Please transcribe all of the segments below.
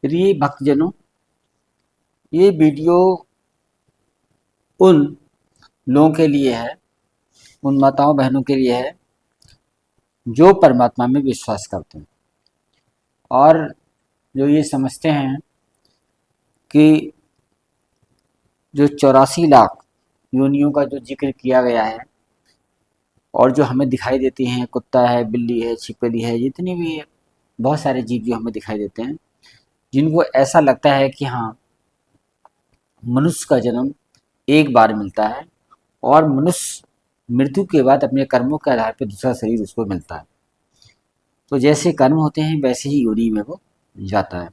प्रिय भक्तजनों, ये वीडियो उन लोगों के लिए है, उन माताओं बहनों के लिए है जो परमात्मा में विश्वास करते हैं और जो ये समझते हैं कि जो 84 लाख योनियों का जो जिक्र किया गया है और जो हमें दिखाई देती हैं, कुत्ता है, बिल्ली है, छिपकली है, जितनी भी है, बहुत सारे जीव जो हमें दिखाई देते हैं, जिनको ऐसा लगता है कि हाँ, मनुष्य का जन्म एक बार मिलता है और मनुष्य मृत्यु के बाद अपने कर्मों के आधार पर दूसरा शरीर उसको मिलता है। तो जैसे कर्म होते हैं वैसे ही योनि में वो जाता है।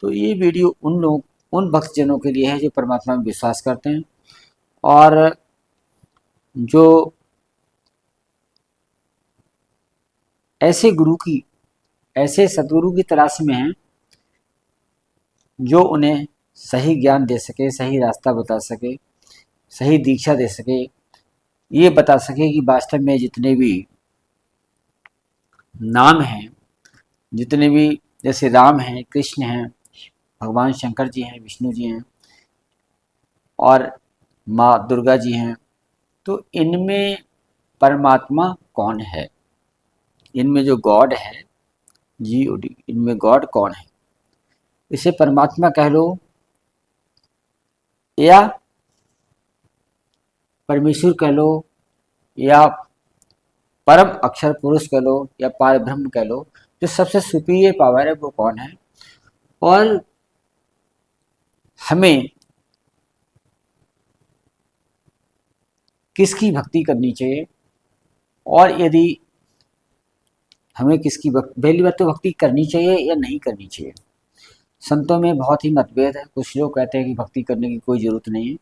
तो ये वीडियो उन भक्तजनों के लिए है जो परमात्मा में विश्वास करते हैं और जो ऐसे सद्गुरु की तलाश में हैं जो उन्हें सही ज्ञान दे सके, सही रास्ता बता सके, सही दीक्षा दे सके, ये बता सके कि वास्तव में जितने भी नाम हैं, जितने भी जैसे राम हैं, कृष्ण हैं, भगवान शंकर जी हैं, विष्णु जी हैं और माँ दुर्गा जी हैं, तो इनमें परमात्मा कौन है, इनमें जो गॉड है GOD, इनमें गॉड कौन है। इसे परमात्मा कह लो या परमेश्वर कह लो या परम अक्षर पुरुष कह लो या पार ब्रह्म कह लो, जो सबसे सुपीरियर पावर है वो कौन है और हमें किसकी भक्ति करनी चाहिए और यदि हमें किसकी पहली बात तो भक्ति करनी चाहिए या नहीं करनी चाहिए। संतों में बहुत ही मतभेद है। कुछ लोग कहते हैं कि भक्ति करने की कोई ज़रूरत नहीं है,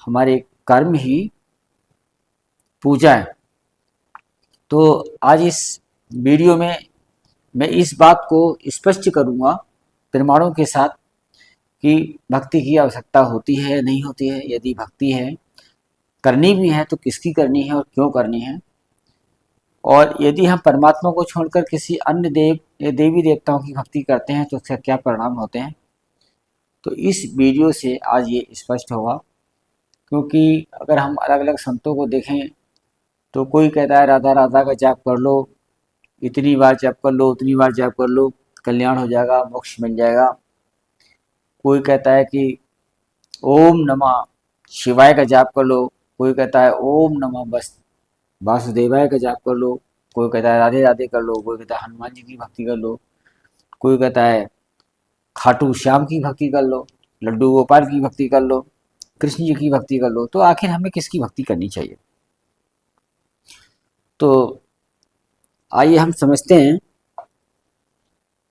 हमारे कर्म ही पूजा है। तो आज इस वीडियो में मैं इस बात को स्पष्ट करूँगा प्रमाणों के साथ कि भक्ति की आवश्यकता होती है या नहीं होती है, यदि भक्ति है, करनी भी है तो किसकी करनी है और क्यों करनी है, और यदि हम परमात्मा को छोड़कर किसी अन्य देव या देवी देवताओं की भक्ति करते हैं तो उसका क्या परिणाम होते हैं। तो इस वीडियो से आज ये स्पष्ट होगा, क्योंकि अगर हम अलग अलग संतों को देखें तो कोई कहता है राधा राधा का जाप कर लो, इतनी बार जाप कर लो, उतनी बार जाप कर लो, कल्याण हो जाएगा, मोक्ष मिल जाएगा। कोई कहता है कि ओम नमः शिवाय का जाप कर लो, कोई कहता है ओम नमः बस वासुदेवाय का जाप कर लो, कोई कहता है राधे राधे कर लो, कोई कहता है हनुमान जी की भक्ति कर लो, कोई कहता है खाटू श्याम की भक्ति कर लो, लड्डू गोपाल की भक्ति कर लो, कृष्ण जी की भक्ति कर लो। तो आखिर हमें किसकी भक्ति करनी चाहिए। तो आइए हम समझते हैं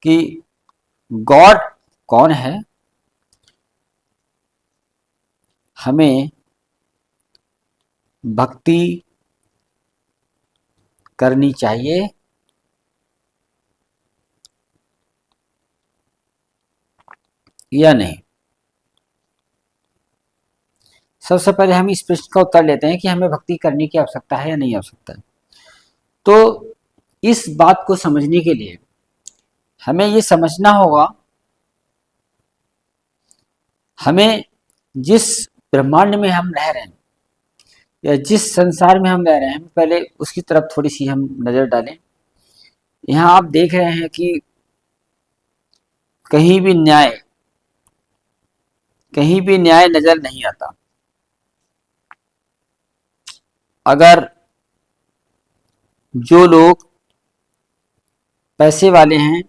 कि गॉड कौन है, हमें भक्ति करनी चाहिए या नहीं। सबसे पहले हम इस प्रश्न का उत्तर लेते हैं कि हमें भक्ति करने की आवश्यकता है या नहीं आवश्यकता है। तो इस बात को समझने के लिए हमें ये समझना होगा, हमें जिस ब्रह्मांड में हम रह रहे हैं या जिस संसार में हम रह रहे हैं, पहले उसकी तरफ थोड़ी सी हम नज़र डालें। यहाँ आप देख रहे हैं कि कहीं भी न्याय नजर नहीं आता। अगर जो लोग पैसे वाले हैं,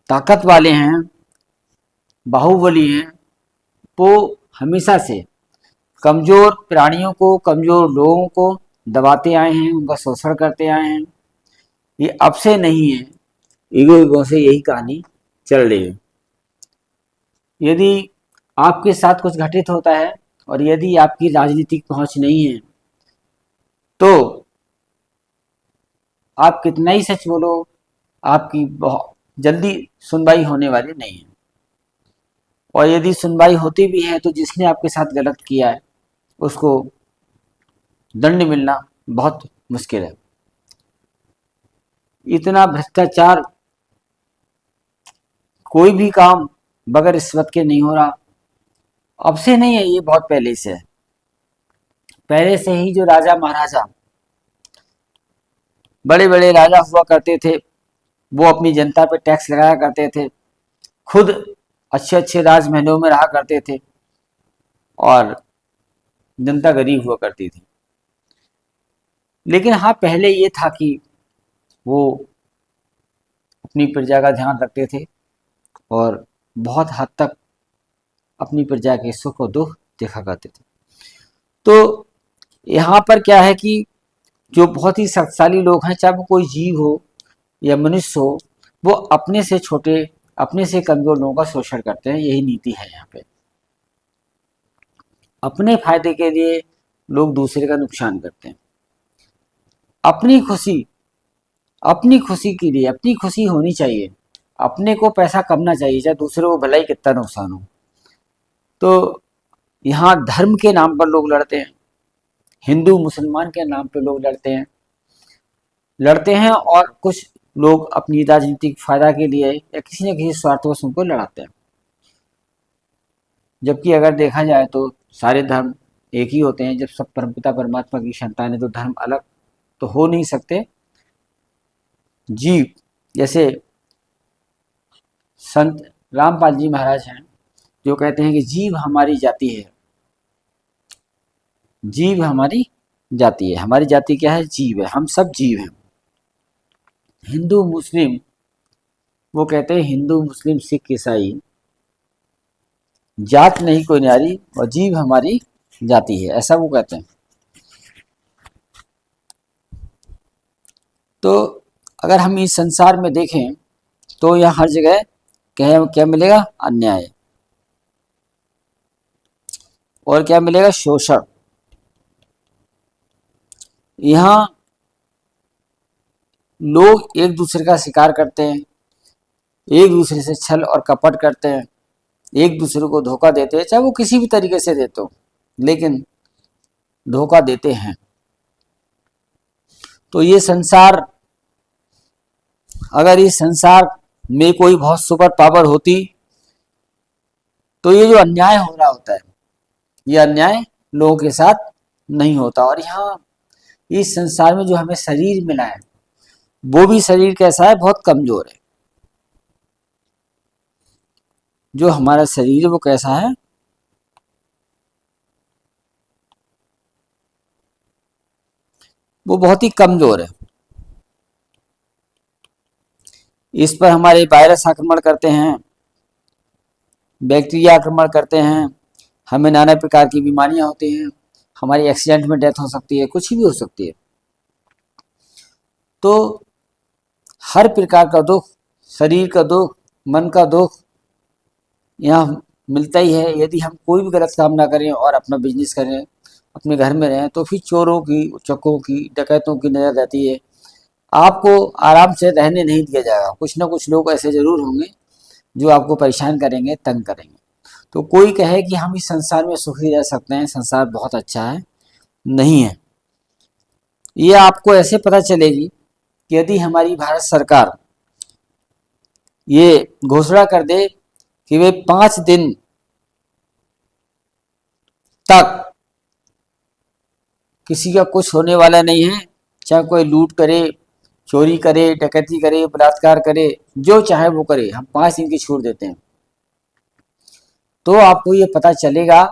ताकत वाले हैं, बाहुबली हैं, वो हमेशा से कमज़ोर प्राणियों को, कमज़ोर लोगों को दबाते आए हैं, उनका शोषण करते आए हैं। ये अब से नहीं है, युगों से यही कहानी चल रही है। यदि आपके साथ कुछ घटित होता है और यदि आपकी राजनीतिक पहुंच नहीं है तो आप कितना ही सच बोलो, आपकी बहुत जल्दी सुनवाई होने वाली नहीं है। और यदि सुनवाई होती भी है तो जिसने आपके साथ गलत किया है उसको दंड मिलना बहुत मुश्किल है। इतना भ्रष्टाचार कोई भी काम बगैर रिश्वत के नहीं हो रहा। अब से नहीं है, ये बहुत पहले से है। पहले से ही जो राजा महाराजा, बड़े बड़े राजा हुआ करते थे, वो अपनी जनता पे टैक्स लगाया करते थे, खुद अच्छे अच्छे राजमहलों में रहा करते थे और जनता गरीब हुआ करती थी। लेकिन हाँ, पहले ये था कि वो अपनी प्रजा का ध्यान रखते थे और बहुत हद तक अपनी प्रजा के सुख और दुख देखा करते थे। तो यहाँ पर क्या है कि जो बहुत ही शक्तिशाली लोग हैं, चाहे वो कोई जीव हो या मनुष्य हो, वो अपने से छोटे, अपने से कमजोर लोगों का शोषण करते हैं। यही नीति है यहाँ पे। अपने फायदे के लिए लोग दूसरे का नुकसान करते हैं। अपनी खुशी के लिए, अपनी खुशी होनी चाहिए, अपने को पैसा कमना चाहिए, चाहे दूसरे को भला ही कितना नुकसान हो। तो यहाँ धर्म के नाम पर लोग लड़ते हैं, हिंदू मुसलमान के नाम पर लोग लड़ते हैं और कुछ लोग अपनी राजनीतिक फायदा के लिए या किसी न किसी स्वार्थवश उनको लड़ाते हैं। जबकि अगर देखा जाए तो सारे धर्म एक ही होते हैं। जब सब परमपिता परमात्मा की संतान है तो धर्म अलग तो हो नहीं सकते। जीव, जैसे संत रामपाल जी महाराज हैं जो कहते हैं कि जीव हमारी जाति है, जीव हमारी जाति है। हमारी जाति क्या है? जीव है। हम सब जीव हैं। हिंदू मुस्लिम, वो कहते हैं हिंदू मुस्लिम सिख ईसाई जात नहीं कोई न्यारी और जीव हमारी जाति है, ऐसा वो कहते हैं। तो अगर हम इस संसार में देखें तो यह हर जगह क्या मिलेगा? अन्याय। और क्या मिलेगा? शोषण। यहाँ लोग एक दूसरे का शिकार करते हैं, एक दूसरे से छल और कपट करते हैं, एक दूसरे को धोखा देते हैं, चाहे वो किसी भी तरीके से देते हो, लेकिन धोखा देते हैं। तो ये संसार, अगर इस संसार में कोई बहुत सुपर पावर होती तो ये जो अन्याय हो रहा होता है, ये अन्याय लोगों के साथ नहीं होता। और यहाँ इस संसार में जो हमें शरीर मिला है, वो भी शरीर कैसा है? बहुत कमजोर है। जो हमारा शरीर है वो कैसा है? वो बहुत ही कमजोर है। इस पर हमारे वायरस आक्रमण करते हैं, बैक्टीरिया आक्रमण करते हैं, हमें नाना प्रकार की बीमारियां होती हैं, हमारी एक्सीडेंट में डेथ हो सकती है, कुछ भी हो सकती है। तो हर प्रकार का दुख, शरीर का दुख, मन का दुख यहाँ मिलता ही है। यदि हम कोई भी गलत काम ना करें और अपना बिजनेस करें, अपने घर में रहें, तो फिर चोरों की, उचक्कों की, डकैतों की नजर रहती है। आपको आराम से रहने नहीं दिया जाएगा। कुछ ना कुछ लोग ऐसे जरूर होंगे जो आपको परेशान करेंगे, तंग करेंगे। तो कोई कहे कि हम इस संसार में सुखी रह सकते हैं, संसार बहुत अच्छा है, नहीं है। ये आपको ऐसे पता चलेगी कि यदि हमारी भारत सरकार ये घोषणा कर दे कि वे 5 दिन तक किसी का कुछ होने वाला नहीं है, चाहे कोई लूट करे, चोरी करे, डकैती करे, बलात्कार करे, जो चाहे वो करे, हम 5 दिन की छूट देते हैं। तो आपको ये पता चलेगा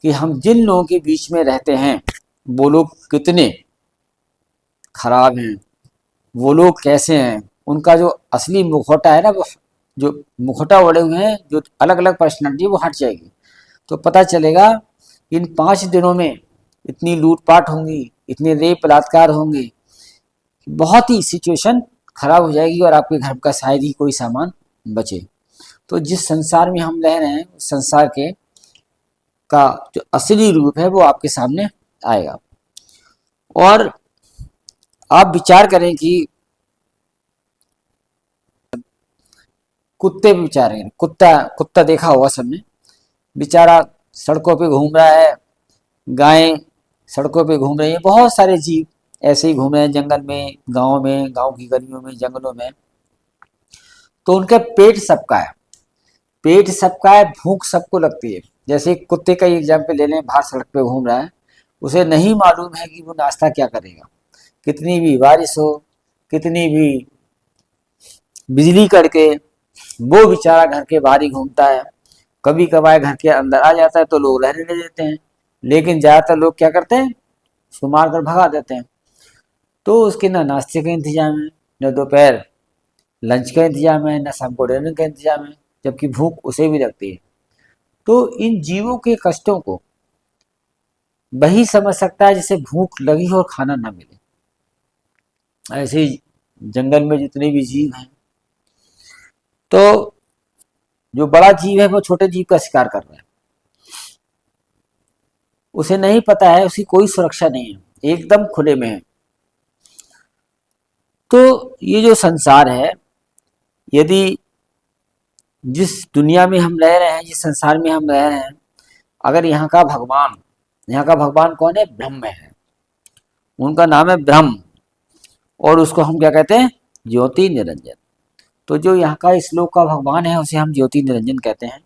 कि हम जिन लोगों के बीच में रहते हैं वो लोग कितने खराब हैं, वो लोग कैसे हैं। उनका जो असली मुखौटा है ना, वो जो मुखौटा ओढ़े हुए हैं, जो अलग अलग पर्सनैलिटी, वो हट जाएगी। तो पता चलेगा इन 5 दिनों में इतनी लूटपाट होंगी, इतने रेप बलात्कार होंगे, बहुत ही सिचुएशन खराब हो जाएगी और आपके घर का शायद ही कोई सामान बचे। तो जिस संसार में हम रह रहे हैं, उस संसार के का जो असली रूप है वो आपके सामने आएगा। और आप विचार करें कि कुत्ते पे विचार करें। कुत्ता देखा होगा सबने, बेचारा सड़कों पे घूम रहा है, गायें सड़कों पे घूम रही हैं, बहुत सारे जीव ऐसे ही घूम रहे हैं जंगल में, गाँव की गलियों में, जंगलों में। तो उनका पेट सबका है, पेट सबका है, भूख सबको लगती है। जैसे एक कुत्ते का एग्जाम्पल ले लें, बाहर सड़क पे घूम रहा है, उसे नहीं मालूम है कि वो नाश्ता क्या करेगा। कितनी भी बारिश हो, कितनी भी बिजली कड़के, वो बेचारा घर के बाहर ही घूमता है। कभी कभार घर के अंदर आ जाता है तो लोग रहने दे देते हैं, लेकिन ज्यादातर लोग क्या करते हैं, उसको मार कर भगा देते हैं। तो उसके ना नाश्ते का इंतजाम है, न दोपहर लंच का इंतजाम है, न शाम को डिनर का इंतजाम है, जबकि भूख उसे भी लगती है। तो इन जीवों के कष्टों को वही समझ सकता है जिसे भूख लगी हो और खाना ना मिले। ऐसे ही जंगल में जितने भी जीव हैं, तो जो बड़ा जीव है वो छोटे जीव का शिकार कर रहा है, उसे नहीं पता है, उसकी कोई सुरक्षा नहीं है, एकदम खुले में है। तो ये जो संसार है, यदि जिस दुनिया में हम रह रहे हैं, जिस संसार में हम रह रहे हैं, अगर यहाँ का भगवान कौन है, ब्रह्म है, उनका नाम है ब्रह्म, और उसको हम क्या कहते हैं, ज्योति निरंजन। तो जो यहाँ का इस लोक का भगवान है उसे हम ज्योति निरंजन कहते हैं,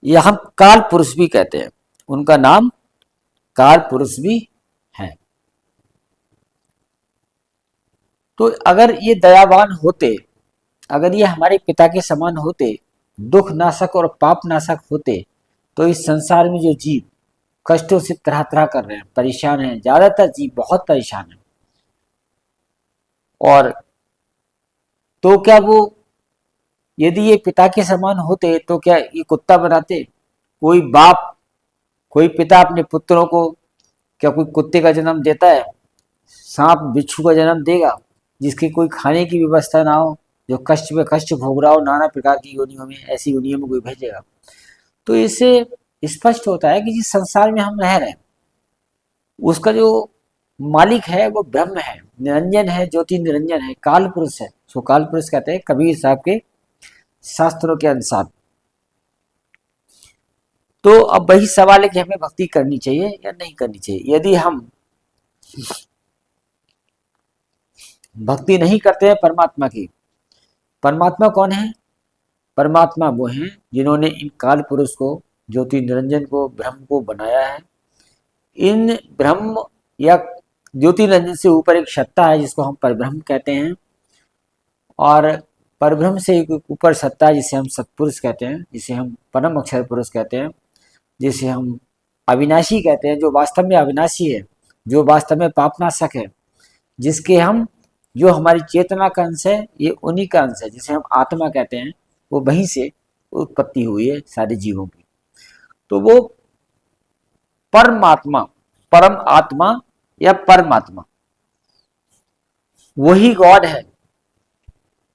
या हम काल पुरुष भी कहते हैं, उनका नाम काल पुरुष भी है। तो अगर ये दयावान होते, अगर ये हमारे पिता के समान होते, दुख नाशक और पाप नाशक होते, तो इस संसार में जो जीव कष्टों से तरह तरह कर रहे हैं, परेशान हैं, ज्यादातर जीव बहुत परेशान हैं, और तो क्या वो, यदि ये पिता के समान होते तो क्या ये कुत्ता बनाते? कोई बाप, कोई पिता अपने पुत्रों को क्या कोई कुत्ते का जन्म देता है? सांप बिच्छू का जन्म देगा जिसकी कोई खाने की व्यवस्था ना हो, जो कष्ट पे कष्ट भोग रहा हो नाना प्रकार की योनियों में, ऐसी योनियों में कोई भेजेगा? तो इससे स्पष्ट होता है कि जिस संसार में हम रह रहे हैं उसका जो मालिक है वो ब्रह्म है, निरंजन है, ज्योति निरंजन है, काल पुरुष है। सो काल पुरुष कहते हैं कबीर साहब के शास्त्रों के अनुसार। तो अब वही सवाल है कि हमें भक्ति करनी चाहिए या नहीं करनी चाहिए। यदि हम भक्ति नहीं करते हैं परमात्मा की, परमात्मा कौन है? परमात्मा वो हैं जिन्होंने इन काल पुरुष को, ज्योति निरंजन को, ब्रह्म को बनाया है। इन ब्रह्म या ज्योति निरंजन से ऊपर एक सत्ता है जिसको हम परब्रह्म कहते हैं, और परब्रह्म से ऊपर सत्ता है जिसे हम सत्पुरुष कहते हैं, जिसे हम परम अक्षर पुरुष कहते हैं, जिसे हम अविनाशी कहते हैं, जो वास्तव में अविनाशी है, जो वास्तव में पापनाशक है, जिसके हम, जो हमारी चेतना का अंश है, ये उन्हीं का अंश है, जिसे हम आत्मा कहते हैं। वो वहीं से उत्पत्ति हुई है सारे जीवों की। तो वो परमात्मा, परम आत्मा या परमात्मा, वही गॉड है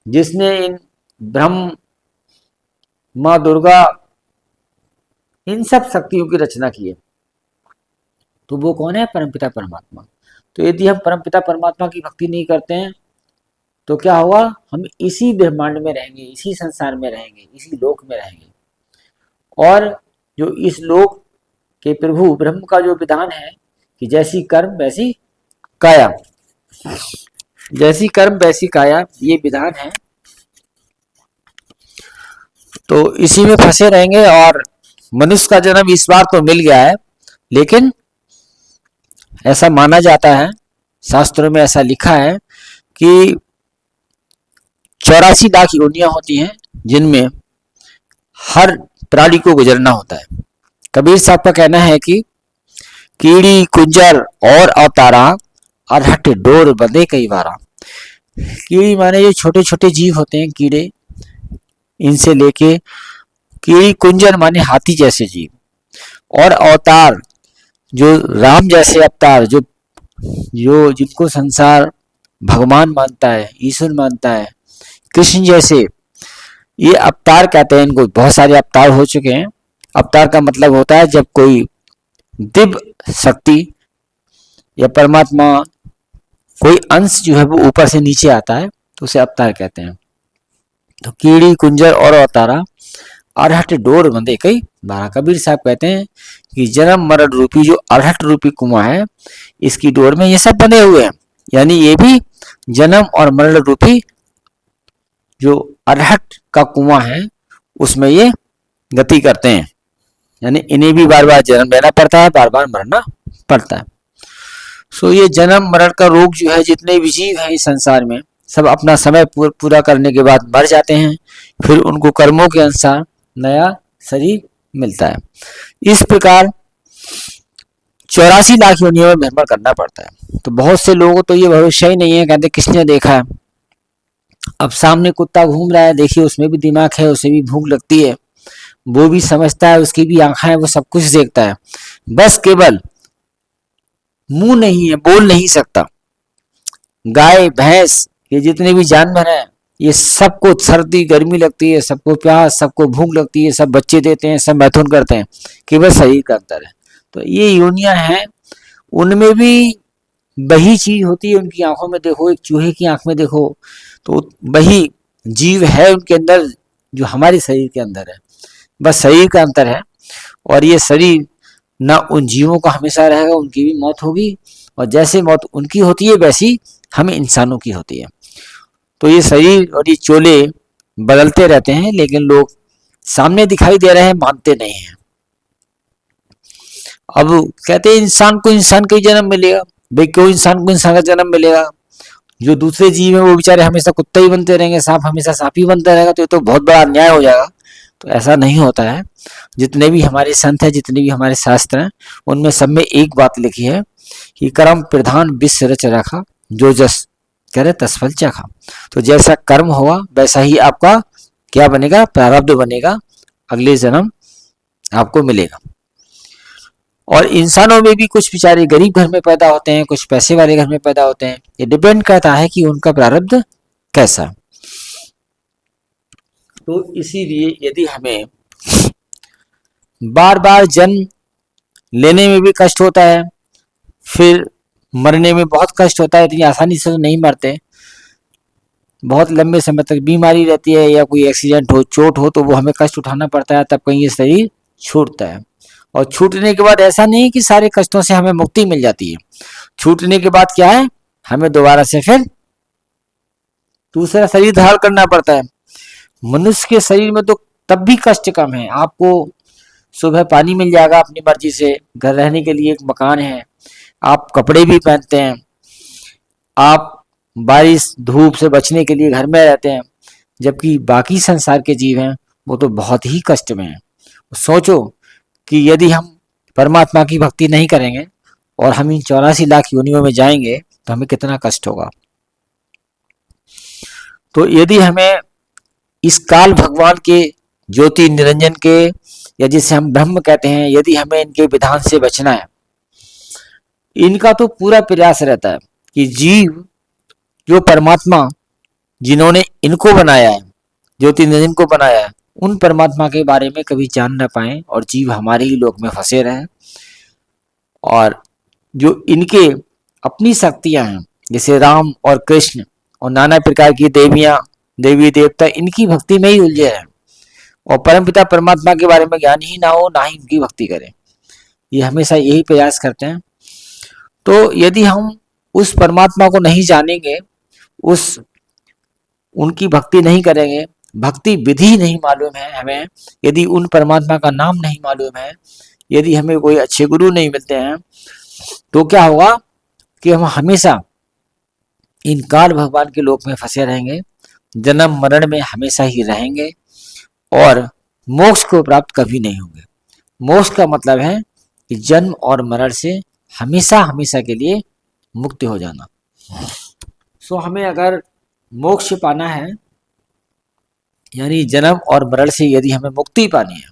जिसने इन ब्रह्म, माँ दुर्गा, इन सब शक्तियों की रचना की है। तो वो कौन है? परमपिता परमात्मा। तो यदि हम परमपिता परमात्मा की भक्ति नहीं करते हैं तो क्या होगा? हम इसी ब्रह्मांड में रहेंगे, इसी संसार में रहेंगे, इसी लोक में रहेंगे, और जो इस लोक के प्रभु ब्रह्म का जो विधान है कि जैसी कर्म वैसी काया, जैसी कर्म वैसी काया, ये विधान है। तो इसी में फंसे रहेंगे, और मनुष्य का जन्म इस बार तो मिल गया है, लेकिन ऐसा माना जाता है, शास्त्रों में ऐसा लिखा है कि 84 लाख योनियां होती हैं जिनमें हर प्राणी को गुजरना होता है। कबीर साहब का कहना है कि कीड़ी कुंजर और अवतारा, अरहट डोर बंधे कई बारा। कीड़ी माने जो छोटे छोटे जीव होते हैं, कीड़े, इनसे लेके कीड़ी कुंजर माने हाथी जैसे जीव, और अवतार जो राम जैसे अवतार, जो जो जिनको संसार भगवान मानता है, ईश्वर मानता है, कृष्ण जैसे, ये अवतार कहते हैं इनको। बहुत सारे अवतार हो चुके हैं। अवतार का मतलब होता है जब कोई दिव्य शक्ति या परमात्मा कोई अंश जो है वो ऊपर से नीचे आता है तो उसे अवतार कहते हैं। तो कीड़ी कुंजर और अवतारा, अरहट डोर बंधे कई बारह। कबीर साहब कहते हैं कि जन्म मरण रूपी जो अरहट रूपी कुआं है, इसकी डोर में ये सब बंधे हुए हैं, यानी ये भी जन्म और मरण रूपी जो अरहट का कुआं है उसमें ये गति करते हैं, यानी इन्हें भी बार बार जन्म लेना पड़ता है, बार बार मरना पड़ता है। सो ये जन्म मरण का रोग जो है, जितने भी जीव हैं इस संसार में सब अपना समय पूरा करने के बाद मर जाते हैं, फिर उनको कर्मों के अनुसार नया शरीर मिलता है। इस प्रकार 84 लाख योनियों में भ्रमण करना पड़ता है। तो बहुत से लोगों को तो ये भरोसा ही नहीं है, कहते किसने देखा है। अब सामने कुत्ता घूम रहा है, देखिए उसमें भी दिमाग है, उसे भी भूख लगती है, वो भी समझता है, उसकी भी आंखें हैं, वो सब कुछ देखता है, बस केवल मुंह नहीं है, बोल नहीं सकता। गाय भैंस ये जितने भी जानवर हैं, ये सबको सर्दी गर्मी लगती है, सबको प्यास, सबको भूख लगती है, सब बच्चे देते हैं, सब मैथुन करते हैं, केवल शरीर का अंतर है। तो ये योनियां हैं, उनमें भी वही चीज होती है। उनकी आंखों में देखो, एक चूहे की आंख में देखो तो वही जीव है उनके अंदर जो हमारे शरीर के अंदर है, बस शरीर का अंतर है। और ये शरीर ना उन जीवों का हमेशा रहेगा, उनकी भी मौत होगी, और जैसे मौत उनकी होती है वैसी हमें इंसानों की होती है। तो ये शरीर और ये चोले बदलते रहते हैं, लेकिन लोग सामने दिखाई दे रहे हैं, मानते नहीं हैं। अब कहते हैं इंसान को इंसान का ही जन्म मिलेगा, भाई क्यों इंसान को इंसान का जन्म मिलेगा, जो दूसरे जीव है वो बेचारे हमेशा कुत्ते ही बनते रहेंगे, सांप हमेशा सांप ही बनता रहेगा, तो ये तो बहुत बड़ा अन्याय हो जाएगा। तो ऐसा नहीं होता है। जितने भी हमारे संत हैं, जितने भी हमारे शास्त्र हैं, उनमें सब में एक बात लिखी है कि कर्म प्रधान विश्व रच रखा, जो जस करे तसफल चखा। तो जैसा कर्म होगा वैसा ही आपका क्या बनेगा, प्रारब्ध बनेगा, अगले जन्म आपको मिलेगा। और इंसानों में भी कुछ बेचारे गरीब घर में पैदा होते हैं, कुछ पैसे वाले घर में पैदा होते हैं, ये डिपेंड करता है कि उनका प्रारब्ध कैसा। तो इसीलिए यदि हमें बार बार जन्म लेने में भी कष्ट होता है, फिर मरने में बहुत कष्ट होता है, इतनी आसानी से तो नहीं मरते, बहुत लंबे समय तक बीमारी रहती है, या कोई एक्सीडेंट हो, चोट हो, तो वो हमें कष्ट उठाना पड़ता है, तब कहीं ये शरीर छूटता है। और छूटने के बाद ऐसा नहीं कि सारे कष्टों से हमें मुक्ति मिल जाती है। छूटने के बाद क्या है, हमें दोबारा से फिर दूसरा शरीर धारण करना पड़ता है। मनुष्य के शरीर में तो तब भी कष्ट कम है। आपको सुबह पानी मिल जाएगा अपनी मर्जी से, घर रहने के लिए एक मकान है, आप कपड़े भी पहनते हैं, आप बारिश धूप से बचने के लिए घर में रहते हैं, जबकि बाकी संसार के जीव हैं वो तो बहुत ही कष्ट में हैं। सोचो कि यदि हम परमात्मा की भक्ति नहीं करेंगे और हम इन 84 लाख योनियों में जाएंगे तो हमें कितना कष्ट होगा। तो यदि हमें इस काल भगवान के ज्योति निरंजन के, या जिसे हम ब्रह्म कहते हैं, यदि हमें इनके विधान से बचना है, इनका तो पूरा प्रयास रहता है कि जीव जो परमात्मा जिन्होंने इनको बनाया है, ज्योति निरंजन को बनाया है, उन परमात्मा के बारे में कभी जान ना पाए और जीव हमारे ही लोक में फंसे रहें। और जो इनके अपनी शक्तियां हैं, जैसे राम और कृष्ण और नाना प्रकार की देवियां, देवी देवता, इनकी भक्ति में ही उलझे हैं, और परमपिता परमात्मा के बारे में ज्ञान ही ना हो, ना ही उनकी भक्ति करें। ये हमेशा यही प्रयास करते हैं। तो यदि हम उस परमात्मा को नहीं जानेंगे, उस उनकी भक्ति नहीं करेंगे, भक्ति विधि नहीं मालूम है हमें, यदि उन परमात्मा का नाम नहीं मालूम है, यदि हमें कोई अच्छे गुरु नहीं मिलते हैं, तो क्या होगा कि हम हमेशा इन काल भगवान के लोक में फंसे रहेंगे, जन्म मरण में हमेशा ही रहेंगे, और मोक्ष को प्राप्त कभी नहीं होंगे। मोक्ष का मतलब है कि जन्म और मरण से हमेशा हमेशा के लिए मुक्त हो जाना। सो हमें अगर मोक्ष पाना है, यानी जन्म और मरण से यदि हमें मुक्ति पानी है,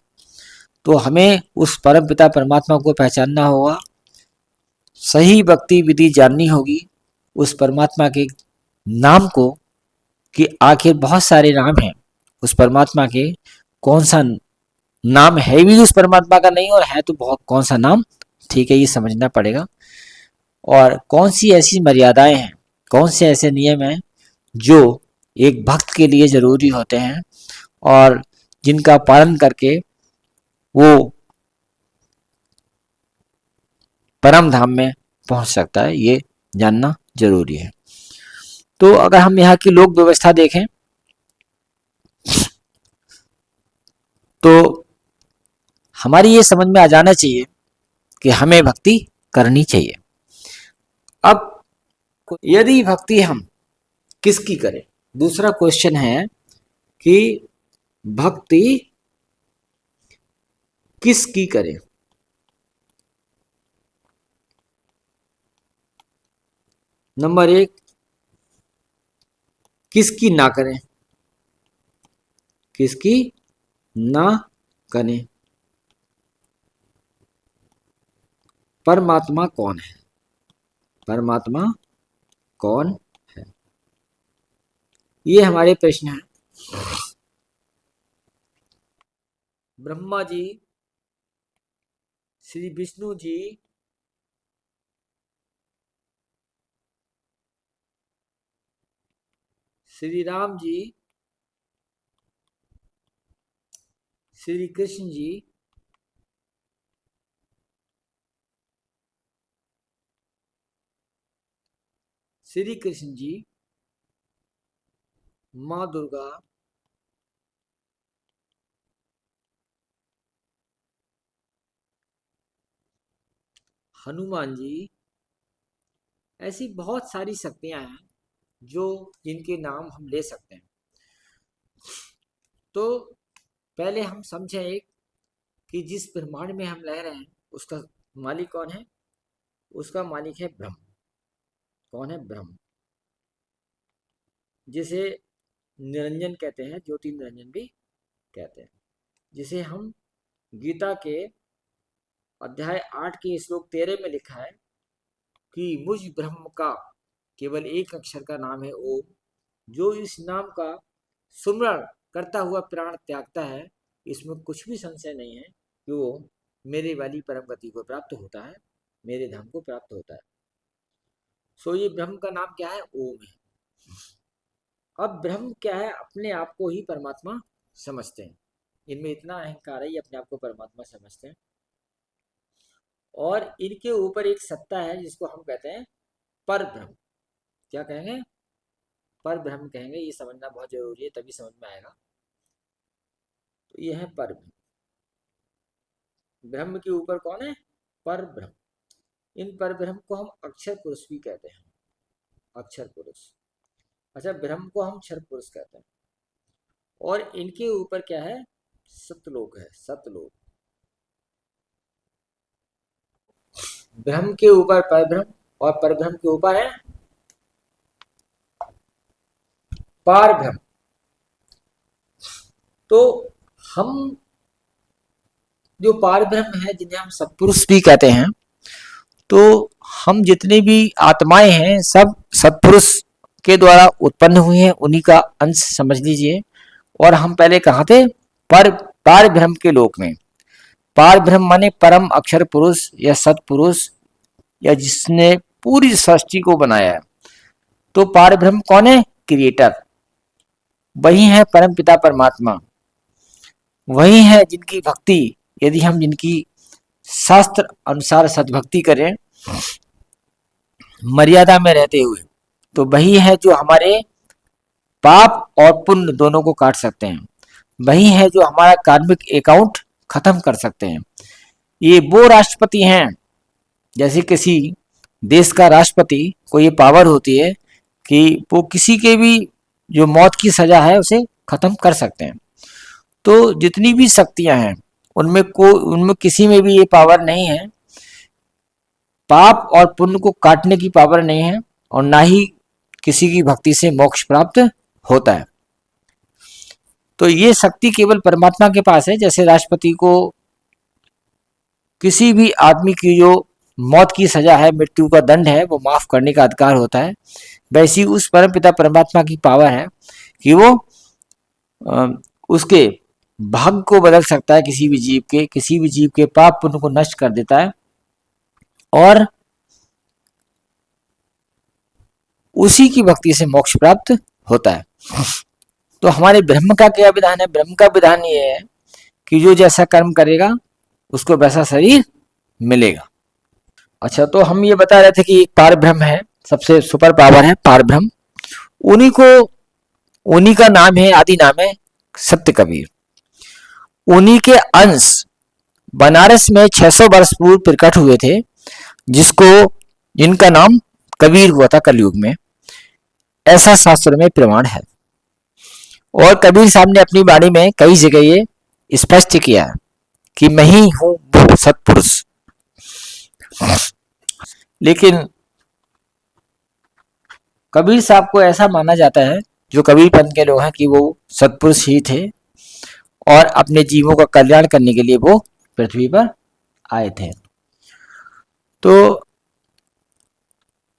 तो हमें उस परम पिता परमात्मा को पहचानना होगा, सही भक्ति विधि जाननी होगी, उस परमात्मा के नाम को, कि आखिर बहुत सारे नाम हैं उस परमात्मा के, कौन सा नाम है भी उस परमात्मा का नहीं, और है तो बहुत कौन सा नाम ठीक है, ये समझना पड़ेगा। और कौन सी ऐसी मर्यादाएं हैं, कौन से ऐसे नियम हैं जो एक भक्त के लिए जरूरी होते हैं, और जिनका पालन करके वो परम धाम में पहुंच सकता है, ये जानना जरूरी है। तो अगर हम यहाँ की लोक व्यवस्था देखें, तो हमारी ये समझ में आ जाना चाहिए कि हमें भक्ति करनी चाहिए। अब यदि भक्ति हम किसकी करें, दूसरा क्वेश्चन है कि भक्ति किसकी करें। नंबर 1, किसकी ना करें, किसकी ना करें। परमात्मा कौन है, परमात्मा कौन है, ये हमारे प्रश्न हैं। ब्रह्मा जी, श्री विष्णु जी, श्री राम जी, श्री कृष्ण जी, श्री कृष्ण जी, माँ दुर्गा, हनुमान जी, ऐसी बहुत सारी शक्तियां हैं जो जिनके नाम हम ले सकते हैं। तो पहले हम समझें एक कि जिस ब्रह्मांड में हम रह रहे हैं उसका मालिक कौन है। उसका मालिक है ब्रह्म। कौन है? ब्रह्म। जिसे निरंजन कहते हैं, ज्योति निरंजन भी कहते हैं, जिसे हम गीता के अध्याय 8 के श्लोक 13 में लिखा है कि मुझ ब्रह्म का केवल एक अक्षर का नाम है ओम, जो इस नाम का सुमरण करता हुआ प्राण त्यागता है, इसमें कुछ भी संशय नहीं है कि वो मेरे वाली परम गति को प्राप्त होता है, मेरे धाम को प्राप्त होता है। सो ये ब्रह्म का नाम क्या है? ओम है। अब ब्रह्म क्या है? अपने आप को ही परमात्मा समझते हैं। इनमें इतना अहंकार है, ये अपने आप को परमात्मा समझते हैं। और इनके ऊपर एक सत्ता है जिसको हम कहते हैं पर ब्रह्म। क्या कहेंगे? पर ब्रह्म कहेंगे। ये समझना बहुत जरूरी है, तभी समझ में आएगा। तो ये है पर ब्रह्म। ब्रह्म के ऊपर कौन है? पर ब्रह्म। इन पर ब्रह्म को हम अक्षर पुरुष भी कहते हैं। अक्षर पुरुष। अच्छा, ब्रह्म को हम क्षर पुरुष कहते हैं। और इनके ऊपर क्या है? सतलोक है। सतलोक। ब्रह्म के ऊपर परब्रह्म और परब्रह्म के ऊपर है पार ब्रह्म। तो हम जो पार ब्रह्म है, जिन्हें हम सत्पुरुष भी कहते हैं, तो हम जितने भी आत्माएं हैं सब सत्पुरुष के द्वारा उत्पन्न हुई हैं, उन्हीं का अंश समझ लीजिए। और हम पहले कहाँ थे? पार ब्रह्म के लोक में। पार ब्रह्म माने परम अक्षर पुरुष या सत्पुरुष, या जिसने पूरी सृष्टि को बनाया है। तो पार ब्रह्म कौन है? क्रिएटर। वही है परम पिता परमात्मा। वही है जिनकी भक्ति, यदि हम जिनकी शास्त्र अनुसार सद्भक्ति करें मर्यादा में रहते हुए, तो वही है जो हमारे पाप और पुण्य दोनों को काट सकते हैं। वही है जो हमारा कार्मिक अकाउंट खत्म कर सकते हैं। ये वो राष्ट्रपति हैं, जैसे किसी देश का राष्ट्रपति को ये पावर होती है कि वो किसी के भी जो मौत की सजा है उसे खत्म कर सकते हैं। तो जितनी भी शक्तियां हैं उनमें किसी में भी ये पावर नहीं है। पाप और पुण्य को काटने की पावर नहीं है, और ना ही किसी की भक्ति से मोक्ष प्राप्त होता है। तो ये शक्ति केवल परमात्मा के पास है। जैसे राष्ट्रपति को किसी भी आदमी की जो मौत की सजा है, मृत्यु का दंड है, वो माफ करने का अधिकार होता है, वैसी उस परमपिता परमात्मा की पावर है कि वो उसके भाग्य को बदल सकता है। किसी भी जीव के पाप पुण्य को नष्ट कर देता है, और उसी की भक्ति से मोक्ष प्राप्त होता है। तो हमारे ब्रह्म का क्या विधान है? ब्रह्म का विधान ये है कि जो जैसा कर्म करेगा उसको वैसा शरीर मिलेगा। अच्छा, तो हम ये बता रहे थे कि एक पार ब्रह्म है, सबसे सुपर पावर है पार ब्रह्म। उन्हीं का नाम है, आदि नाम है सत्य कबीर। उन्हीं के अंश बनारस में 600 वर्ष पूर्व प्रकट हुए थे, जिनका नाम कबीर हुआ था कलयुग में, ऐसा शास्त्र में प्रमाण है। और कबीर साहब ने अपनी वाणी में कई जगह ये स्पष्ट किया है कि मैं ही हूं वो सत्पुरुष। लेकिन कबीर साहब को ऐसा माना जाता है, जो कबीर पंथ के लोग हैं, कि वो सत्पुरुष ही थे और अपने जीवों का कल्याण करने के लिए वो पृथ्वी पर आए थे। तो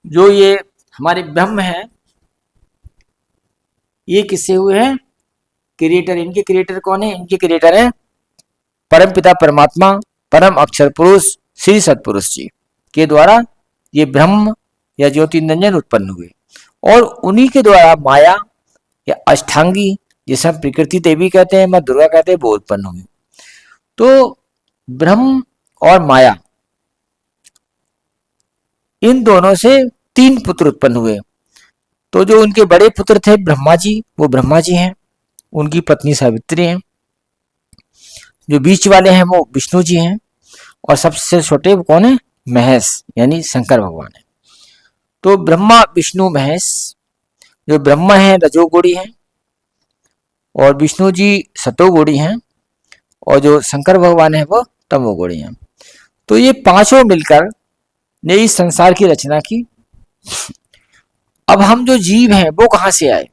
जो ये हमारे ब्रह्म हैं, ये किससे हुए हैं? क्रिएटर। इनके क्रिएटर कौन है? इनके क्रिएटर है परम पिता परमात्मा, परम अक्षर पुरुष श्री सत्पुरुष जी के द्वारा ये ब्रह्म या ज्योति निरंजन उत्पन्न हुए। और उन्हीं के द्वारा माया या अष्टांगी, जिसे हम प्रकृति देवी कहते हैं, मां दुर्गा कहते हैं, वो उत्पन्न हुई। तो ब्रह्म और माया, इन दोनों से 3 पुत्र उत्पन्न हुए। तो जो उनके बड़े पुत्र थे ब्रह्मा जी, वो ब्रह्मा जी हैं, उनकी पत्नी सावित्री हैं। जो बीच वाले हैं वो विष्णु जी हैं, और सबसे छोटे वो कौन है? महेश, यानी शंकर भगवान है। तो ब्रह्मा विष्णु महेश, जो ब्रह्मा है रजोगुणी है और विष्णु जी सतोगुणी हैं, और जो शंकर भगवान है वो तमोगुणी हैं। तो ये पांचों मिलकर ने इस संसार की रचना की। अब हम जो जीव हैं वो कहां से आए?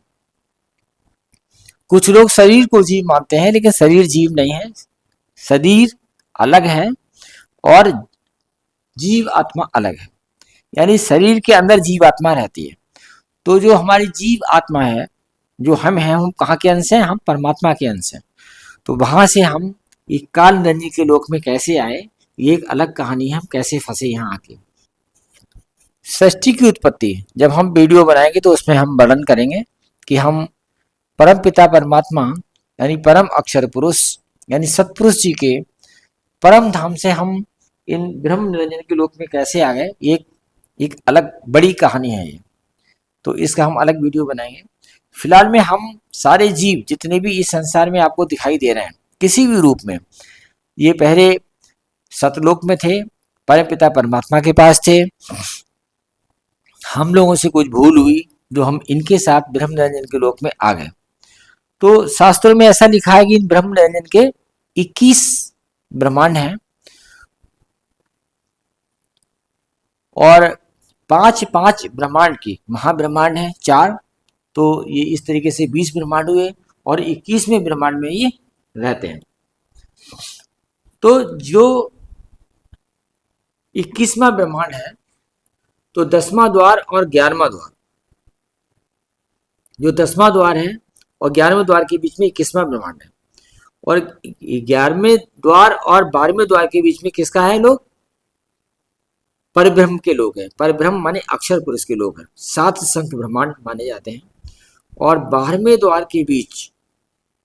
कुछ लोग शरीर को जीव मानते हैं, लेकिन शरीर जीव नहीं है, शरीर अलग है और जीव आत्मा अलग है। यानी शरीर के अंदर जीव आत्मा रहती है। तो जो हमारी जीव आत्मा है, जो हम हैं, हम कहाँ के अंश हैं? हम परमात्मा के अंश हैं। तो वहां से हम एक काल निरंजन के लोक में कैसे आए, ये एक अलग कहानी है। हम कैसे फंसे यहाँ आके। सृष्टि की उत्पत्ति जब हम वीडियो बनाएंगे तो उसमें हम वर्णन करेंगे कि हम परम पिता परमात्मा यानी परम अक्षर पुरुष यानी सतपुरुष जी के परम धाम से हम इन ब्रह्म निरंजन के लोक में कैसे आ गए। एक अलग बड़ी कहानी है ये, तो इसका हम अलग वीडियो बनाएंगे। फिलहाल में हम सारे जीव जितने भी इस संसार में आपको दिखाई दे रहे हैं किसी भी रूप में, ये पहले सतलोक में थे, परम पिता परमात्मा के पास थे। हम लोगों से कुछ भूल हुई जो हम इनके साथ ब्रह्म निरंजन के लोक में आ गए। तो शास्त्रों में ऐसा लिखा है कि इन ब्रह्म निरंजन के 21 ब्रह्मांड हैं और 5 ब्रह्मांड की महाब्रह्मांड हैं 4। तो ये इस तरीके से 20 ब्रह्मांड हुए और 21वें ब्रह्मांड में ये रहते हैं। तो जो 21वां ब्रह्मांड है, तो 10वां द्वार और 11वां द्वार, जो 10वां द्वार है और 11वें द्वार के बीच में 21वां ब्रह्मांड है। और 11वें द्वार और 12वें द्वार के बीच में किसका है? लोग परब्रह्म के लोग हैं। परब्रह्म माने अक्षर पुरुष के लोग हैं। 7 संख्य ब्रह्मांड माने जाते हैं। और 12वें द्वार के बीच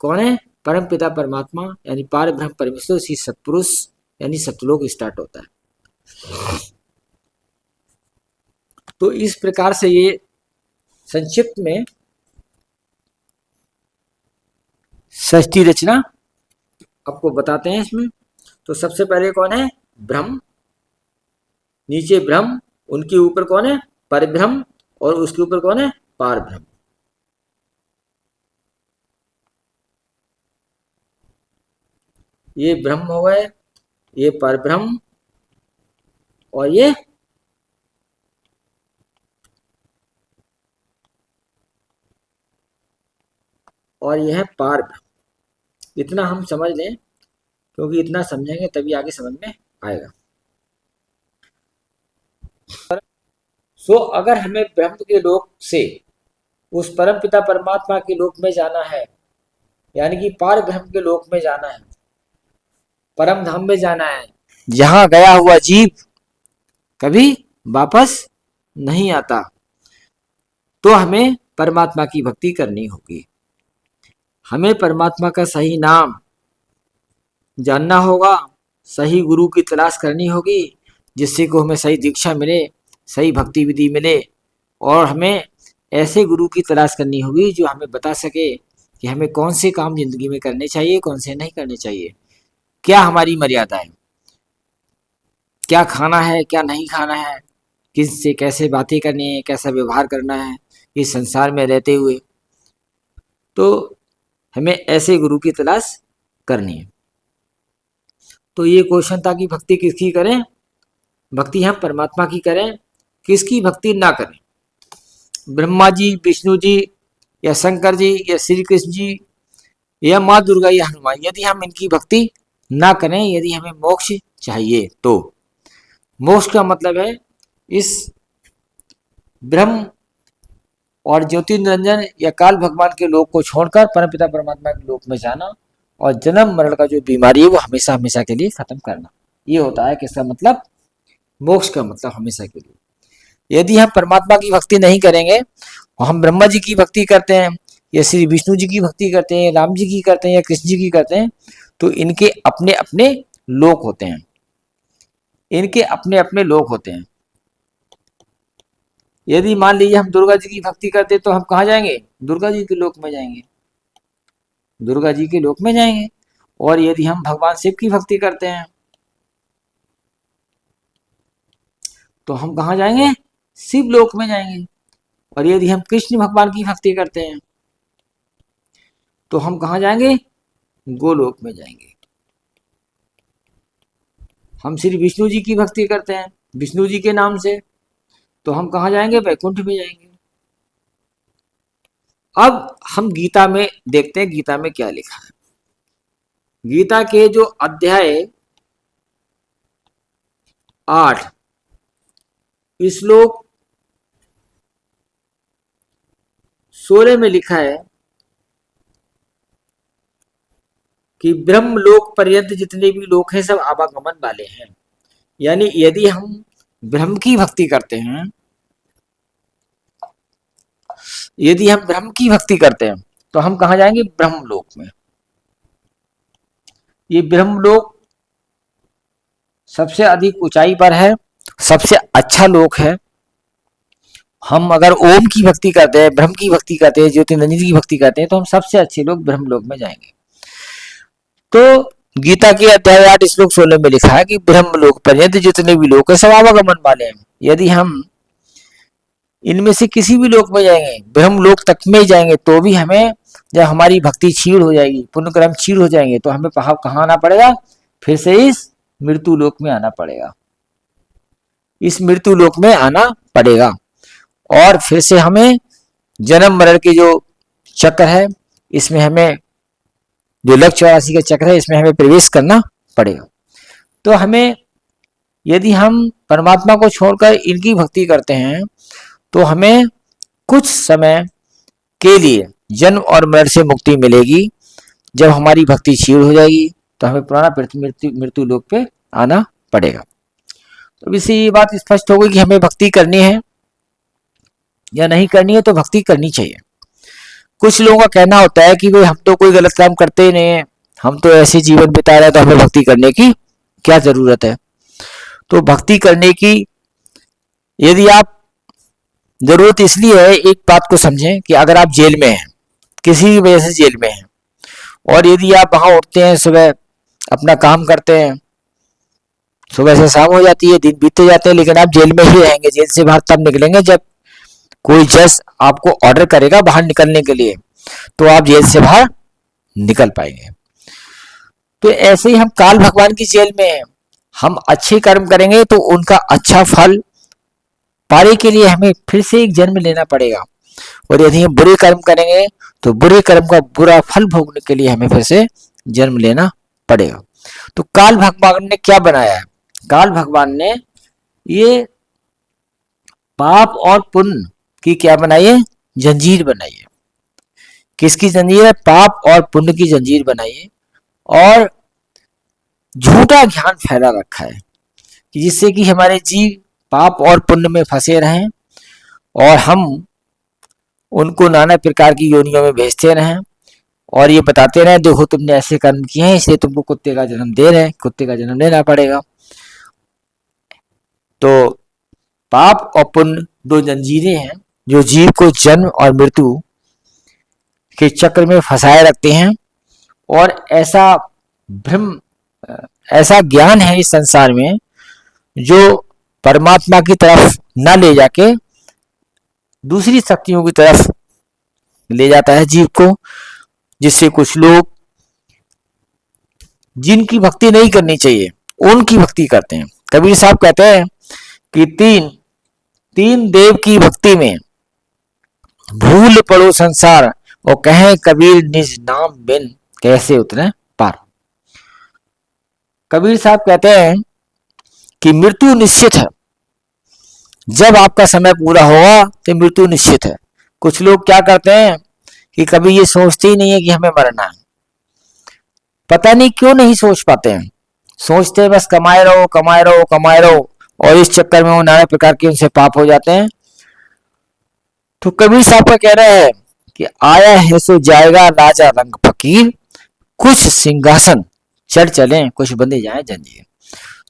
कौन है? परम पिता परमात्मा यानी पार ब्रह्म परमेश्वर श्री सतपुरुष यानी सतलोक स्टार्ट होता है। तो इस प्रकार से ये संक्षिप्त में सृष्टि रचना आपको बताते हैं इसमें। तो सबसे पहले कौन है? ब्रह्म, नीचे ब्रह्म, उनके ऊपर कौन है? परब्रह्म, और उसके ऊपर कौन है? पार ब्रह्म। ये ब्रह्म हो गए, ये परब्रह्म, और ये है पार ब्रह्म। इतना हम समझ लें, क्योंकि इतना समझेंगे तभी आगे समझ में आएगा। सो अगर हमें ब्रह्म के लोक से उस परम पिता परमात्मा के लोक में जाना है, यानी कि पार ब्रह्म के लोक में जाना है, परम धाम में जाना है, जहां गया हुआ जीव कभी वापस नहीं आता, तो हमें परमात्मा की भक्ति करनी होगी। हमें परमात्मा का सही नाम जानना होगा, सही गुरु की तलाश करनी होगी, जिससे को हमें सही दीक्षा मिले, सही भक्ति विधि मिले। और हमें ऐसे गुरु की तलाश करनी होगी जो हमें बता सके कि हमें कौन से काम जिंदगी में करने चाहिए, कौन से नहीं करने चाहिए, क्या हमारी मर्यादा है, क्या खाना है, क्या नहीं खाना है, किससे कैसे बातें करनी है, कैसा व्यवहार करना है इस संसार में रहते हुए। तो हमें ऐसे गुरु की तलाश करनी है। तो ये क्वेश्चन था कि भक्ति किसकी करें। भक्ति हम परमात्मा की करें, किसकी भक्ति ना करें। ब्रह्मा जी, विष्णु जी या शंकर जी या श्री कृष्ण जी या माँ दुर्गा या हनुमान, यदि हम इनकी भक्ति ना करें, यदि हमें मोक्ष चाहिए तो। मोक्ष का मतलब है इस ब्रह्म और ज्योति निरंजन या काल भगवान के लोक को छोड़कर परमपिता परमात्मा के लोक में जाना, और जन्म मरण का जो बीमारी है वो हमेशा हमेशा के लिए खत्म करना। ये होता है किसका मतलब, मोक्ष का मतलब हमेशा के लिए। यदि हम परमात्मा की भक्ति नहीं करेंगे और हम ब्रह्मा जी की भक्ति करते हैं या श्री विष्णु जी की भक्ति करते हैं, राम जी की करते हैं या कृष्ण जी की करते हैं, तो इनके अपने अपने लोक होते हैं, इनके अपने अपने लोक होते हैं। यदि मान लीजिए हम दुर्गा जी की भक्ति करते तो हम कहाँ जाएंगे, दुर्गा जी के लोक में जाएंगे, दुर्गा जी के लोक में जाएंगे। और यदि हम भगवान शिव की भक्ति करते हैं तो हम कहाँ जाएंगे, शिव लोक में जाएंगे। और यदि हम कृष्ण भगवान की भक्ति करते हैं तो हम कहाँ जाएंगे, गोलोक में जाएंगे। हम श्री विष्णु जी की भक्ति करते हैं विष्णु जी के नाम से, तो हम कहाँ जाएंगे, वैकुंठ में जाएंगे। अब हम गीता में देखते हैं गीता में क्या लिखा है। गीता के जो अध्याय 8 श्लोक 16 में लिखा है कि ब्रह्म लोक पर्यंत जितने भी लोक हैं सब आवागमन वाले हैं। यानी यदि हम ब्रह्म की भक्ति करते हैं, यदि हम ब्रह्म की भक्ति करते हैं तो हम कहाँ जाएंगे, ब्रह्म लोक में। ये ब्रह्म लोक सबसे अधिक ऊंचाई पर है, सबसे अच्छा लोक है। हम अगर ओम की भक्ति करते हैं, ब्रह्म की भक्ति करते हैं, ज्योतिर्नंदिनी की भक्ति करते हैं, तो हम सबसे अच्छे लोग ब्रह्म लोक में जाएंगे। तो गीता के अध्याय 8 श्लोक 16 में लिखा है कि ब्रह्म लोक पर्यंत जितने भी लोक है सब आवागमन वाले हैं। यदि हम इनमें से किसी भी लोक में जाएंगे, ब्रह्म लोक तक में जाएंगे, तो भी हमें जब हमारी भक्ति क्षीण हो जाएगी, पुण्य कर्म क्षीण हो जाएंगे, तो हमें कहाँ आना पड़ेगा, फिर से इस मृत्यु लोक में आना पड़ेगा, इस मृत्यु लोक में आना पड़ेगा। और फिर से हमें जन्म मरण के जो चक्र है, इसमें हमें जो लक्ष्य 84 का चक्र है, इसमें हमें प्रवेश करना पड़ेगा। तो हमें, यदि हम परमात्मा को छोड़कर इनकी भक्ति करते हैं तो हमें कुछ समय के लिए जन्म और मरण से मुक्ति मिलेगी। जब हमारी भक्ति क्षीण हो जाएगी तो हमें पुराना मृत्यु लोक पे आना पड़ेगा। तो इससे ये बात स्पष्ट हो गई कि हमें भक्ति करनी है या नहीं करनी है। तो भक्ति करनी चाहिए। कुछ लोगों का कहना होता है कि भाई हम तो कोई गलत काम करते ही नहीं है, हम तो ऐसे जीवन बिता रहे हैं, तो हमें भक्ति करने की क्या जरूरत है। तो भक्ति करने की यदि आप जरूरत इसलिए है, एक बात को समझें कि अगर आप जेल में हैं, किसी भी वजह से जेल में हैं, और यदि आप वहां उठते हैं, सुबह अपना काम करते हैं, सुबह से शाम हो जाती है, दिन बीतते जाते हैं, लेकिन आप जेल में ही रहेंगे। जेल से बाहर तब निकलेंगे जब कोई जज आपको ऑर्डर करेगा बाहर निकलने के लिए, तो आप जेल से बाहर निकल पाएंगे। तो ऐसे ही हम काल भगवान की जेल में हैं। हम अच्छे कर्म करेंगे तो उनका अच्छा फल पाने के लिए हमें फिर से एक जन्म लेना पड़ेगा, और यदि हम बुरे कर्म करेंगे तो बुरे कर्म का बुरा फल भोगने के लिए हमें फिर से जन्म लेना पड़ेगा। तो काल भगवान ने क्या बनाया है, काल भगवान ने ये पाप और पुण्य की क्या बनाई है, जंजीर बनाई है। किसकी जंजीर है, पाप और पुण्य की जंजीर बनाई है। और झूठा ज्ञान फैला रखा है कि जिससे कि हमारे जीव पाप और पुण्य में फंसे रहें, और हम उनको नाना प्रकार की योनियों में भेजते रहें, और ये बताते रहें देखो तुमने ऐसे कर्म किए हैं इसलिए तुमको कुत्ते का जन्म दे रहे हैं, कुत्ते का जन्म लेना पड़ेगा। तो पाप और पुण्य दो जंजीरें हैं जो जीव को जन्म और मृत्यु के चक्र में फंसाए रखते हैं। और ऐसा भ्रम, ऐसा ज्ञान है इस संसार में जो परमात्मा की तरफ न ले जाके दूसरी शक्तियों की तरफ ले जाता है जीव को, जिससे कुछ लोग जिनकी भक्ति नहीं करनी चाहिए उनकी भक्ति करते हैं। कबीर साहब कहते हैं कि तीन तीन देव की भक्ति में भूल पड़ो संसार, और कहें कबीर निज नाम बिन कैसे उतरे पार। कबीर साहब कहते हैं कि मृत्यु निश्चित है, जब आपका समय पूरा होगा तो मृत्यु निश्चित है। कुछ लोग क्या करते हैं कि कभी ये सोचते ही नहीं है कि हमें मरना है। पता नहीं क्यों नहीं सोच पाते हैं, सोचते हैं बस कमाए रहो कमाए रहो कमाए रहो, और इस चक्कर में वो नाना प्रकार के उनसे पाप हो जाते हैं। तो कबीर साहब का कहना है कि आया है सो जाएगा राजा रंग फकीर, कुछ सिंहासन चढ़ चले कुछ बंधे जाए जंजीर।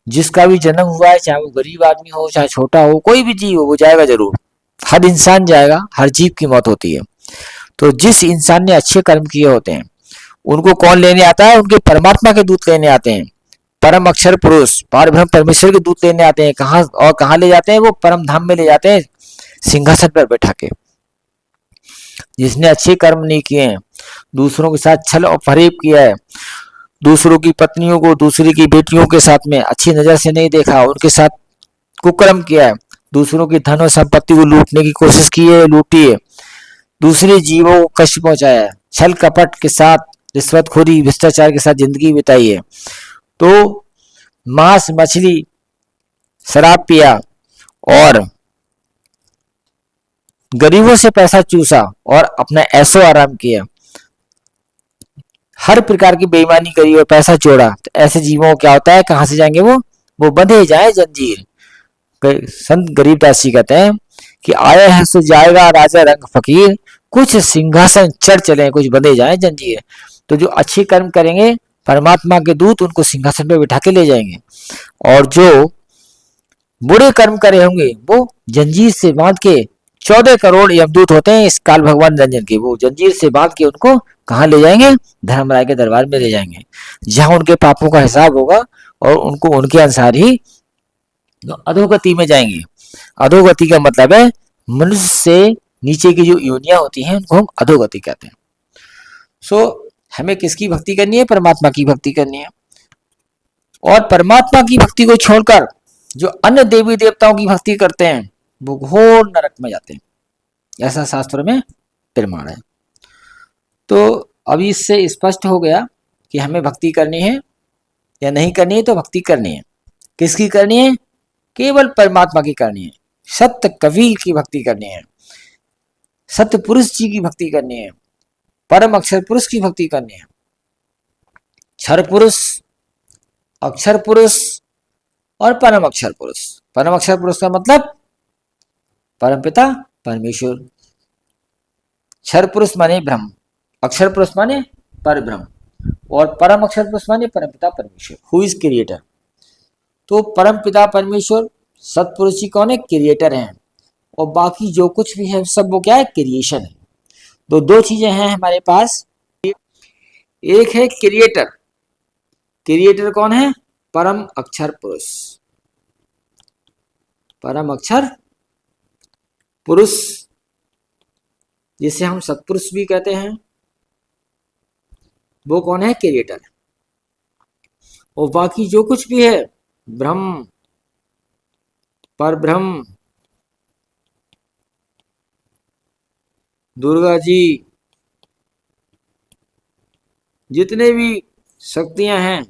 जिसका भी जन्म हुआ है, चाहे वो गरीब आदमी हो चाहे छोटा हो, कोई भी जीव हो, वो जाएगा जरूर। हर इंसान जाएगा, हर जीव की मौत होती है। तो जिस इंसान ने अच्छे कर्म किए होते हैं उनको कौन लेने आता है? उनके परमात्मा के दूत लेने आते हैं। परम अक्षर पुरुष पार ब्रह्म परमेश्वर के दूत लेने आते हैं। कहाँ और कहाँ ले जाते हैं? वो परम धाम में ले जाते हैं, सिंहासन पर बैठा के। जिसने अच्छे कर्म नहीं किए हैं, दूसरों के साथ छल और फरेब किया है, दूसरों की पत्नियों को दूसरी की बेटियों के साथ में अच्छी नजर से नहीं देखा, उनके साथ कुकर्म किया है, दूसरों की धन और संपत्ति को लूटने की कोशिश की है, लूटी है, दूसरे जीवों को कष्ट पहुंचाया है, छल कपट के साथ, रिश्वतखोरी भ्रष्टाचार के साथ जिंदगी बिताई है, तो मांस मछली शराब पिया और गरीबों से पैसा चूसा और अपना ऐशो आराम किया, हर प्रकार की बेईमानी करी और पैसा जोड़ा, तो ऐसे जीवों को क्या होता है? कहां से जाएंगे वो बंधे जाए जंजीर। संत गरीबदास जी कहते हैं कि आया है सो जाएगा राजा रंग फकीर, कुछ सिंहासन चढ़ चले कुछ बंधे जाए जंजीर। तो जो अच्छे कर्म करेंगे परमात्मा के दूत उनको सिंहासन पे बिठा के ले जाएंगे, और जो बुरे कर्म करे होंगे वो जंजीर से बांध के, 14 करोड़ यमदूत होते हैं इस काल भगवान रंजन के, वो जंजीर से बांध के उनको कहाँ ले जाएंगे? धर्मराय के दरबार में ले जाएंगे, जहां उनके पापों का हिसाब होगा और उनको उनके अनुसार ही अधोगति में जाएंगे। अधोगति का मतलब है मनुष्य से नीचे की जो योनियां होती हैं उनको हम अधोगति कहते हैं। सो हमें किसकी भक्ति करनी है? परमात्मा की भक्ति करनी है। और परमात्मा की भक्ति को छोड़कर जो अन्य देवी देवताओं की भक्ति करते हैं वो घोर नरक में जाते हैं, ऐसा शास्त्रों में प्रमाण है। तो अभी इससे स्पष्ट हो गया कि हमें भक्ति करनी है या नहीं करनी है। तो भक्ति करनी है, किसकी करनी है? केवल परमात्मा की करनी है। सत्य कबीर की भक्ति करनी है, सत्य पुरुष जी की भक्ति करनी है, परम अक्षर पुरुष की भक्ति करनी है। क्षर पुरुष, अक्षर पुरुष और परम अक्षर पुरुष। परम अक्षर पुरुष का मतलब परम पिता परमेश्वर। क्षर पुरुष माने ब्रह्म, अक्षर पुरुष माने पर ब्रह्म, और परम अक्षर पुरुष माने परम पिता परमेश्वर, हु इज क्रिएटर। तो परम पिता परमेश्वर सतपुरुष जी कौन है? क्रिएटर हैं, और बाकी जो कुछ भी है सब वो क्या है? क्रिएशन है। तो दो चीजें हैं हमारे पास, एक है क्रिएटर। क्रिएटर कौन है? परम अक्षर पुरुष। परम अक्षर पुरुष जिसे हम सतपुरुष भी कहते हैं, वो कौन है? क्रिएटर। और बाकी जो कुछ भी है ब्रह्म, पर ब्रह्म, दुर्गा जी, जितने भी शक्तियां हैं,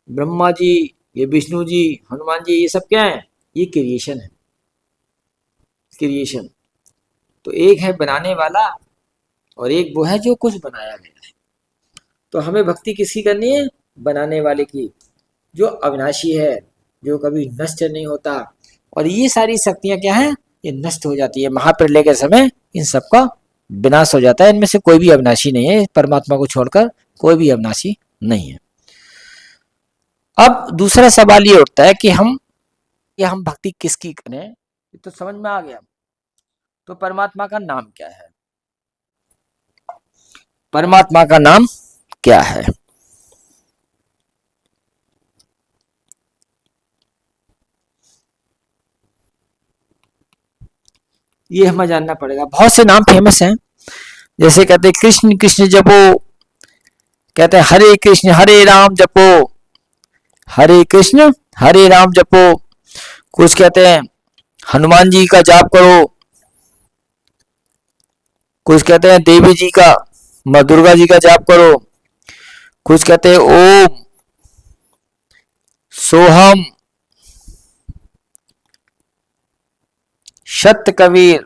ब्रह्मा जी, ये विष्णु जी, हनुमान जी, ये सब क्या है? ये क्रिएशन है, क्रिएशन। तो एक है बनाने वाला और एक वो है जो कुछ बनाया गया है। तो हमें भक्ति किसकी करनी है? बनाने वाले की, जो अविनाशी है, जो कभी नष्ट नहीं होता। और ये सारी शक्तियां क्या है? ये नष्ट हो जाती है महाप्रलय के समय, इन सबका विनाश हो जाता है। इनमें से कोई भी अविनाशी नहीं है, परमात्मा को छोड़कर कोई भी अविनाशी नहीं है। अब दूसरा सवाल ये उठता है कि हम भक्ति किसकी करें? ये तो समझ में आ गया। तो परमात्मा का नाम क्या है? परमात्मा का नाम क्या है? ये हमें जानना पड़ेगा। बहुत से नाम फेमस हैं, जैसे कहते हैं कृष्ण कृष्ण जपो, कहते हैं हरे कृष्ण हरे राम जपो, हरे कृष्ण हरे राम जपो। कुछ कहते हैं हनुमान जी का जाप करो, कुछ कहते हैं देवी जी का, माँ दुर्गा जी का जाप करो, कुछ कहते हैं ओम सोहम सत्य कबीर,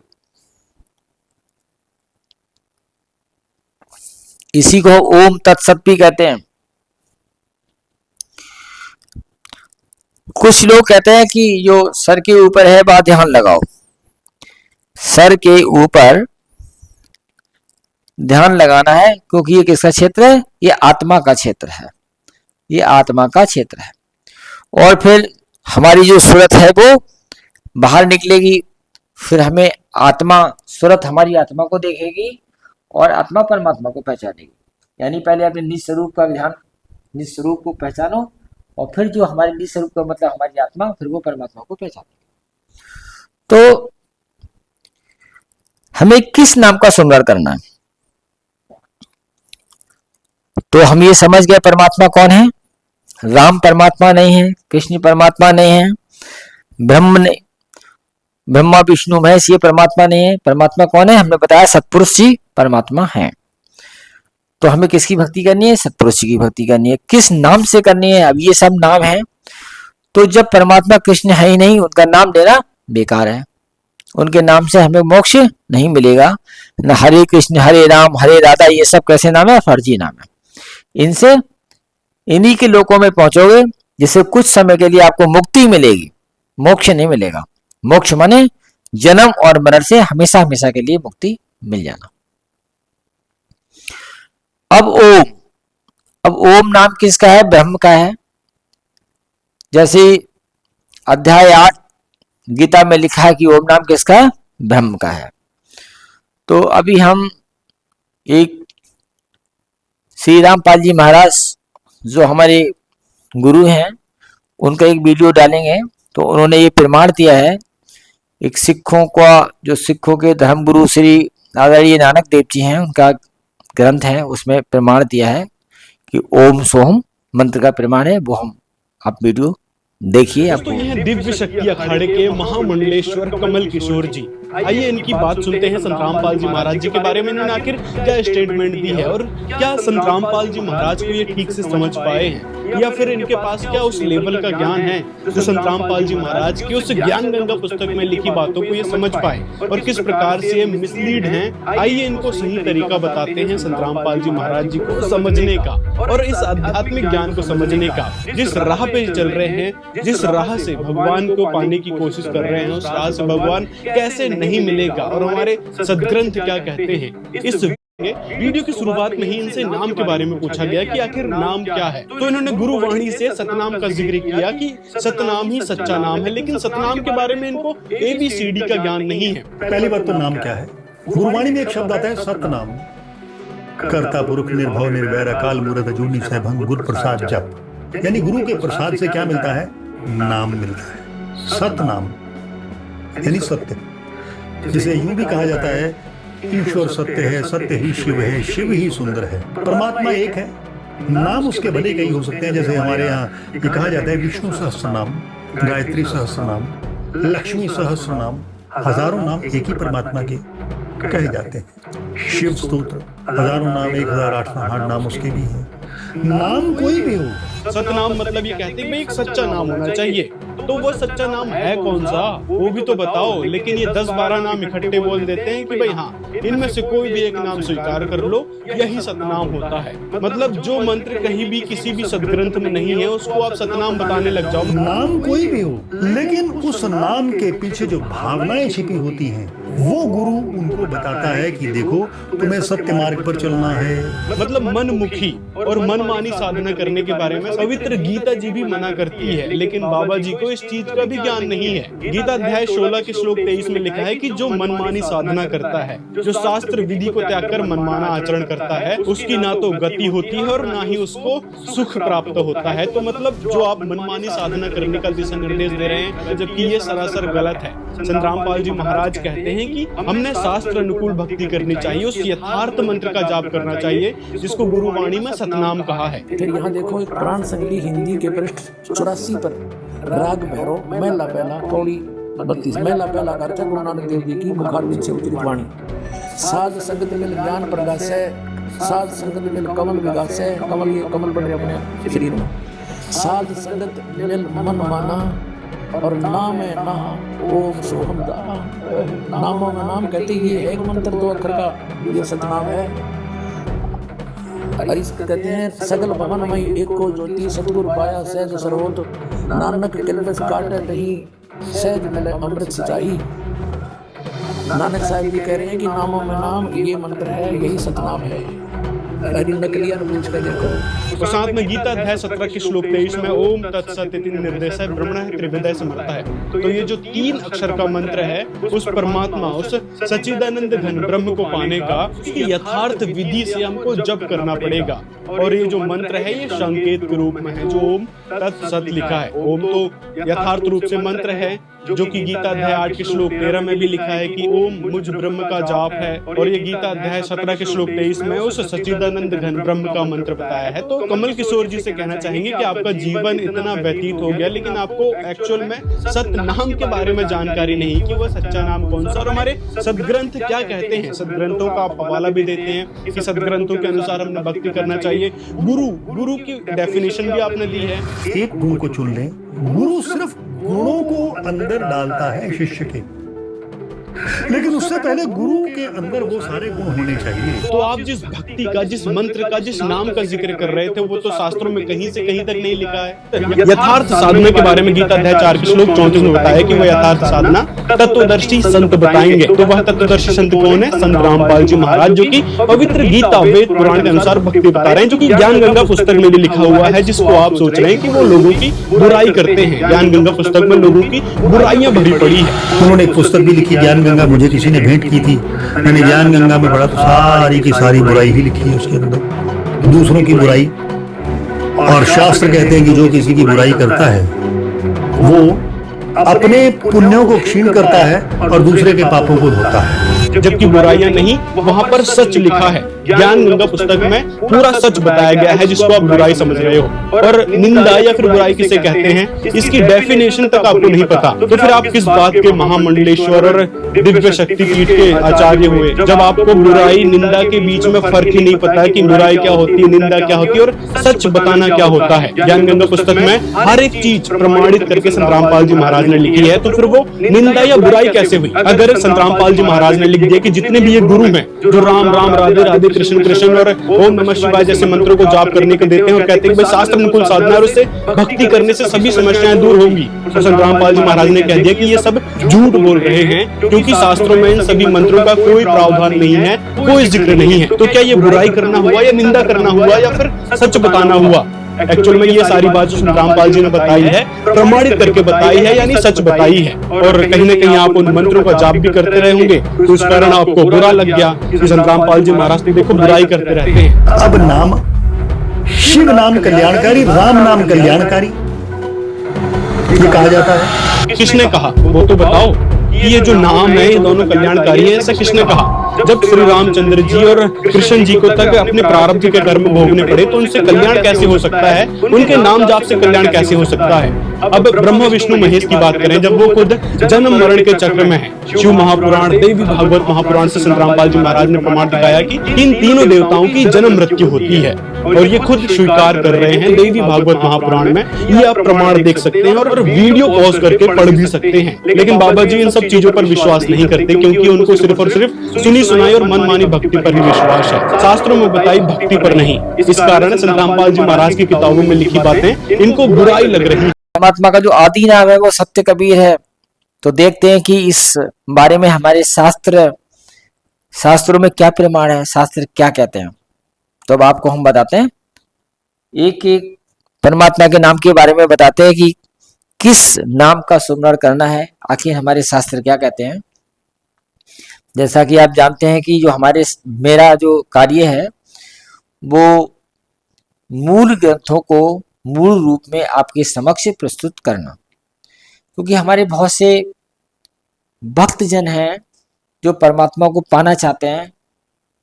इसी को ओम तत्सत भी कहते हैं। कुछ लोग कहते हैं कि जो सर के ऊपर है वह ध्यान लगाओ, सर के ऊपर ध्यान लगाना है, क्योंकि ये किसका क्षेत्र है? ये आत्मा का क्षेत्र है, ये आत्मा का क्षेत्र है। और फिर हमारी जो सूरत है वो बाहर निकलेगी, फिर हमें आत्मा, सूरत हमारी आत्मा को देखेगी और आत्मा परमात्मा को पहचानेगी। यानी पहले अपने निज स्वरूप का ध्यान, निज स्वरूप को पहचानो, और फिर जो हमारे निज स्वरूप का मतलब हमारी आत्मा, फिर वो परमात्मा को पहचानेगी। तो हमें किस नाम का श्रृंगार करना है? तो हम ये समझ गए परमात्मा कौन है। राम परमात्मा नहीं है, कृष्ण परमात्मा नहीं है, ब्रह्मा विष्णु महेश ये परमात्मा नहीं है। परमात्मा कौन है? हमने बताया सत्पुरुष जी परमात्मा है। तो हमें किसकी भक्ति करनी है? सत्पुरुष जी की भक्ति करनी है। किस नाम से करनी है? अब ये सब नाम है, तो जब परमात्मा कृष्ण है ही नहीं, उनका नाम लेना बेकार है। उनके नाम से हमें मोक्ष नहीं मिलेगा। न हरे कृष्ण हरे राम हरे राधा ये सब कैसे नाम है? फर्जी नाम है। इनसे इन्हीं के लोकों में पहुंचोगे जिससे कुछ समय के लिए आपको मुक्ति मिलेगी, मोक्ष नहीं मिलेगा। मोक्ष माने जन्म और मरण से हमेशा हमेशा के लिए मुक्ति मिल जाना। अब ओम नाम किसका है? ब्रह्म का है। जैसे अध्याय 8 गीता में लिखा है कि ओम नाम किसका है? ब्रह्म का है। तो अभी हम एक श्री रामपाल जी महाराज जो हमारे गुरु हैं, उनका एक वीडियो डालेंगे। तो उन्होंने ये प्रमाण दिया है, एक सिखों का, जो सिखों के धर्म गुरु श्री आचार्य नानक देव जी हैं, उनका ग्रंथ है, उसमें प्रमाण दिया है कि ओम सोहम मंत्र का प्रमाण है। वो हम आप वीडियो देखिए। आपको तो यह दिव्य शक्ति अखाड़े के महामंडलेश्वर कमल किशोर जी, आइए इनकी बात सुनते हैं संत रामपाल जी महाराज जी के बारे में। इन्होंने आखिर क्या स्टेटमेंट दी है और क्या संत रामपाल जी महाराज को ये ठीक से समझ पाए हैं, या फिर इनके पास क्या उस लेवल का ज्ञान है जो संत रामपाल जी महाराज की उस ज्ञान गंगा पुस्तक में लिखी बातों को ये समझ पाए, और किस प्रकार से ये मिसलीड हैं। आइए इनको सही तरीका बताते हैं संत रामपाल जी महाराज जी को समझने का और इस आध्यात्मिक ज्ञान को समझने का। जिस राह पे चल रहे हैं, जिस राह से भगवान को पाने की कोशिश कर रहे हैं, उस राह से भगवान कैसे नहीं मिलेगा और हमारे सदग्रंथ क्या कहते हैं। इस वीडियो की शुरुआत में ही इनसे नाम के बारे में पूछा गया कि आखिर नाम क्या है। तो इन्होंने गुरुवाणी से सतनाम का जिक्र किया कि सतनाम ही सच्चा नाम है, लेकिन सतनाम के बारे में इनको ABCD का ज्ञान नहीं है। पहली बात तो नाम क्या है? गुरुवाणी में एक शब्द आता है सतनाम, कर्ता पुरुष निर्भव निर्वैर अकाल मूर्त अजूनी सहभंग गुरु प्रसाद जप। यानी गुरु के प्रसाद से क्या मिलता है? नाम मिलता है। सतनाम यानी सत्य, जिसे यूं भी कहा जाता है ईश्वर सत्य है, सत्य ही शिव है, शिव ही सुंदर है। परमात्मा एक है, नाम उसके भले कई हो सकते हैं। जैसे हमारे यहाँ ये कहा जाता है विष्णु सहस्त्र नाम, गायत्री सहस्त्र नाम, लक्ष्मी सहस्त्र नाम, हजारों नाम एक ही परमात्मा के कहे जाते हैं। शिव स्तोत्र हजारों नाम, 1008 नाम उसके भी हैं। नाम कोई भी हो, सतनाम मतलब ये कहते हैं भाई एक सच्चा नाम होना चाहिए। तो वो सच्चा नाम है कौन सा, वो भी तो बताओ। लेकिन ये 10-12 नाम इकट्ठे बोल देते हैं कि भाई हाँ, इनमें से कोई भी एक नाम स्वीकार कर लो, यही सतनाम होता है। मतलब जो मंत्र कहीं भी किसी भी सदग्रंथ में नहीं है, उसको आप सतनाम बताने लग जाओ। नाम कोई भी हो, लेकिन उस नाम के पीछे जो भावनाएं छिपी होती हैं वो गुरु उनको बताता है कि देखो तुम्हें सत्य मार्ग पर चलना है। मतलब मनमुखी और मनमानी साधना करने के बारे में पवित्र गीता जी भी मना करती है, लेकिन बाबा जी को इस चीज का भी ज्ञान नहीं है। गीता अध्याय 16 के श्लोक 23 में लिखा है कि जो मनमानी साधना करता है, जो शास्त्र विधि को त्याग कर मनमाना आचरण करता है, उसकी ना तो गति होती है और ना ही उसको सुख प्राप्त होता है। तो मतलब जो आप मनमानी साधना करने का दिशा निर्देश दे रहे हैं, जबकि ये सरासर गलत है। संत रामपाल जी महाराज कहते हैं कि हमने शास्त्र अनुकूल भक्ति करनी चाहिए, उस यथार्थ मंत्र का जाप करना चाहिए जिसको गुरुवाणी में सतनाम कहा है। फिर यहाँ देखो एक पुराण संगली हिंदी के पृष्ठ 84 पर राग भैरव महला पहला पौड़ी 32 महला पहला करते गुरु नानक देव जी की मुखारविंद से उच्चरित वाणी। साध संगत मिल ज्ञान प्रगासे, साध संगत मिल कमल विगासे। कमल ये कमल बन रहे अपने शरीर में। साध संगत मिल मन माना और नाम है ना ओम सोहम दा। नामों में नाम कहते ये एक मंत्र 2 अक्षर का ये सतनाम है। और इसको कहते हैं सगल भवन में एक को ज्योति सतगुरु पाया सहज सर्वोत। नानक किलबस काटे नहीं सहज मिले अमृत सिंचाई। नानक साहब जी कह रहे हैं कि नामों में नाम ये मंत्र है, यही सतनाम है। नकलिया पूछ कर देखो। तो साथ में गीता अध्याय 17 के श्लोक 23 में ओम तत्सत इति निर्देश है ब्रह्मण त्रिविधय समर्था है। तो ये जो 3 अक्षर का मंत्र है, उस परमात्मा, उस सच्चिदानंद घन ब्रह्म को पाने का यथार्थ विधि से हमको जप करना पड़ेगा। और ये जो मंत्र है ये संकेत के रूप में है, जो ओम तत्सत लिखा है। ओम तो यथार्थ रूप से मंत्र है, जो कि गीता अध्याय 8 के श्लोक 13 में भी लिखा है कि ओम मुझ ब्रह्म का जाप है। और ये गीता अध्याय 17 के श्लोक 23 में उस सच्चिदानंद घन ब्रह्म का मंत्र बताया है। तो कमल किशोर जी से कहना चाहेंगे कि आपका जीवन इतना व्यतीत हो गया, लेकिन आपको एक्चुअल में सत्य नाम के बारे में जानकारी नहीं कि वह सच्चा नाम कौन सा। और हमारे सदग्रंथ क्या कहते हैं, सदग्रंथों का आप हवाला भी देते हैं कि सदग्रंथों के अनुसार हमने भक्ति करना चाहिए। गुरु की डेफिनेशन भी आपने दी है। एक गुरु को चुन लें। गुरु सिर्फ गुणों को अंदर डालता है शिष्य के, लेकिन उससे पहले गुरु के अंदर वो सारे गुण होने चाहिए। तो आप जिस भक्ति का, जिस मंत्र का, जिस नाम का जिक्र कर रहे थे, वो तो शास्त्रों में कहीं से कहीं तक नहीं लिखा है। यथार्थ साधना के बारे में गीता अध्याय 4 के श्लोक 34 में बताया कि वह यथार्थ साधना तत्वदर्शी संत बताएंगे। तो वह तत्वदर्शी संत कौन है? संत रामपाल जी महाराज, जो कि पवित्र गीता वेद पुराण के अनुसार भक्ति बता रहे हैं, जो कि ज्ञान गंगा पुस्तक में भी लिखा हुआ है, जिसको आप सोच रहे हैं कि वो लोगों की बुराई करते हैं। ज्ञान गंगा पुस्तक में लोगों की बुराइयां भरी पड़ी है। उन्होंने एक पुस्तक भी लिखी ज्ञान गंगा, मुझे किसी ने भेंट की थी। मैंने ज्ञान गंगा में पढ़ा तो सारी की सारी बुराई ही लिखी है उसके अंदर, दूसरों की बुराई। और शास्त्र कहते हैं कि जो किसी की बुराई करता है वो अपने पुण्यों को क्षीण करता है और दूसरे के पापों को धोता है। जबकि बुराइयां नहीं, वहां पर सच लिखा है। ज्ञान गंगा पुस्तक में पूरा सच बताया गया है, जिसको आप बुराई समझ रहे हो। और निंदा या फिर बुराई किसे कहते हैं, इसकी डेफिनेशन तक आपको नहीं पता। तो फिर आप किस बात के महामंडलेश्वर और दिव्य शक्ति पीठ के आचार्य हुए, जब आपको बुराई निंदा के बीच में फर्क ही नहीं पता कि बुराई क्या होती है, निंदा क्या होती है और सच बताना क्या होता है। ज्ञान गंगा पुस्तक में हर एक चीज प्रमाणित करके संत रामपाल जी महाराज ने लिखी है। तो फिर वो निंदा या बुराई कैसे हुई? अगर संत रामपाल जी महाराज ने लिख दिया कि जितने भी ये गुरु हैं जो राम राम राधे राधे कृष्ण कृष्ण और ओम नमः शिवाय जैसे मंत्रों को जाप करने को देते हैं और कहते हैं कि भाई शास्त्र अनुकूल साधना और उससे भक्ति करने से सभी समस्याएं दूर होंगी, तो संत रामपाल जी महाराज ने कह दिया कि ये सब झूठ बोल रहे हैं, क्योंकि शास्त्रों में इन सभी मंत्रों का कोई प्रावधान नहीं है, कोई जिक्र नहीं है। तो क्या ये बुराई करना हुआ या निंदा करना हुआ या फिर सच बताना हुआ? एक्चुअल में ये सारी बात संत रामपाल जी ने बताई है, प्रमाणित करके बताई है, यानी सच बताई है। और कहीं ना कहीं आप उन मंत्रों का जाप भी करते रहे होंगे, तो इस कारण आपको बुरा लग गया कि संत रामपाल जी महाराज तो देखो बुराई करते रहते हैं। अब नाम शिव नाम कल्याणकारी, राम नाम कल्याणकारी ये कहा जाता है। किसने कहा वो तो बताओ कि ये जो नाम है ये दोनों कल्याणकारी है, ऐसा किसने कहा? जब श्री रामचंद्र जी और कृष्ण जी को तक अपने प्रारब्ध के कर्म भोगने पड़े, तो उनसे कल्याण कैसे हो सकता है? उनके नाम जाप से कल्याण कैसे हो सकता है? अब ब्रह्मा विष्णु महेश की बात करें, जब वो खुद जन्म मरण के चक्र में है, शिव महापुराण, देवी भागवत महापुराण से संत रामपाल जी महाराज ने प्रमाण दिखाया कि इन तीनों देवताओं की जन्म मृत्यु होती है, और ये खुद स्वीकार कर रहे हैं देवी भागवत महापुराण में। ये आप प्रमाण देख सकते हैं और वीडियो पॉज करके पढ़ भी सकते हैं। लेकिन बाबा जी इन सब चीजों पर विश्वास नहीं करते, क्योंकि उनको सिर्फ और सिर्फ सुनी सुनाई और मनमानी भक्ति पर ही विश्वास है, शास्त्रों में बताई भक्ति पर नहीं। इस कारण संत रामपाल जी महाराज की किताबों में लिखी बातें इनको बुराई लग रही है। परमात्मा का जो आदि नाम है वो सत्य कबीर है, तो देखते हैं कि इस बारे में हमारे शास्त्रों में क्या प्रमाण है, शास्त्र क्या कहते हैं। तो अब आपको हम बताते हैं, एक एक परमात्मा के नाम के बारे में बताते हैं कि किस नाम का सुमरण करना है, आखिर हमारे शास्त्र क्या कहते हैं। जैसा कि आप जानते हैं कि जो मेरा जो कार्य है वो मूल ग्रंथों को मूल रूप में आपके समक्ष प्रस्तुत करना, क्योंकि हमारे बहुत से भक्त जन हैं जो परमात्मा को पाना चाहते हैं,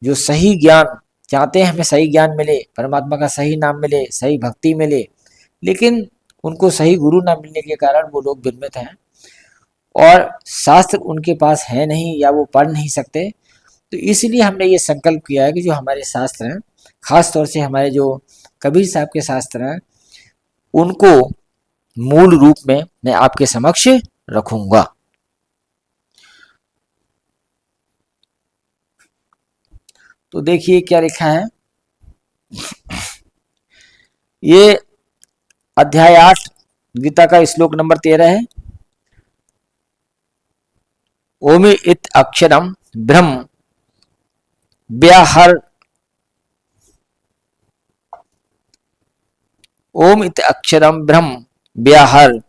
जो सही ज्ञान चाहते हैं, हमें सही ज्ञान मिले, परमात्मा का सही नाम मिले, सही भक्ति मिले, लेकिन उनको सही गुरु ना मिलने के कारण वो लोग विस्मित हैं और शास्त्र उनके पास है नहीं या वो पढ़ नहीं सकते। तो इसलिए हमने ये संकल्प किया है कि जो हमारे शास्त्र हैं, खास तौर से हमारे जो कबीर साहब के शास्त्र हैं, उनको मूल रूप में मैं आपके समक्ष रखूंगा। तो देखिए क्या लिखा है, ये अध्याय 8 गीता का श्लोक नंबर 13 है। ओमि इत अक्षरम ब्रह्म व्याहर, ओम इत अक्षरम ब्रह्म व्याहर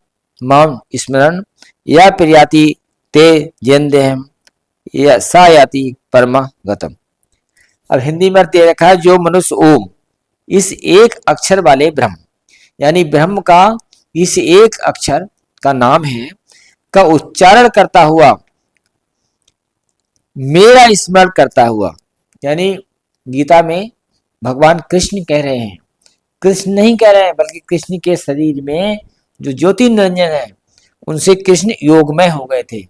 मम स्मरण या प्रियाति ते जैनदेहम या सा याति परमा गतम। अब हिंदी में दे रखा है, जो मनुष्य ओम, इस एक अक्षर वाले ब्रह्म, यानी ब्रह्म का इस एक अक्षर का नाम है, का उच्चारण करता हुआ, मेरा स्मरण करता हुआ, यानी गीता में भगवान कृष्ण कह रहे हैं, कृष्ण नहीं कह रहे हैं, बल्कि कृष्ण के शरीर में जो ज्योति निरंजन है उनसे कृष्ण योगमय हो गए थे।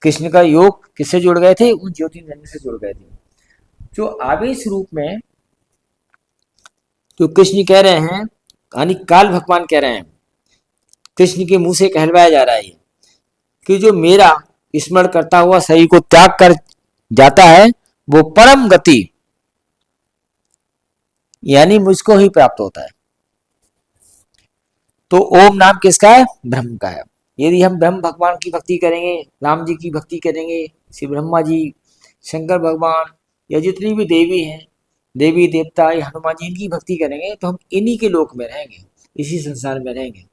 कृष्ण का योग किससे जुड़ गए थे? उन ज्योति निरंजन से जुड़ गए थे। जो आवेश रूप में जो कृष्ण कह रहे हैं, यानी काल भगवान कह रहे हैं, कृष्ण के मुंह से कहलवाया जा रहा है कि जो मेरा स्मरण करता हुआ शरीर को त्याग कर जाता है वो परम गति यानी मुझको ही प्राप्त होता है। तो ओम नाम किसका है? ब्रह्म का है। यदि हम ब्रह्म भगवान की भक्ति करेंगे, राम जी की भक्ति करेंगे, श्री ब्रह्मा जी, शंकर भगवान या जितनी भी देवी हैं, देवी देवता या हनुमान जी, इनकी भक्ति करेंगे तो हम इन्हीं के लोक में रहेंगे, इसी संसार में रहेंगे।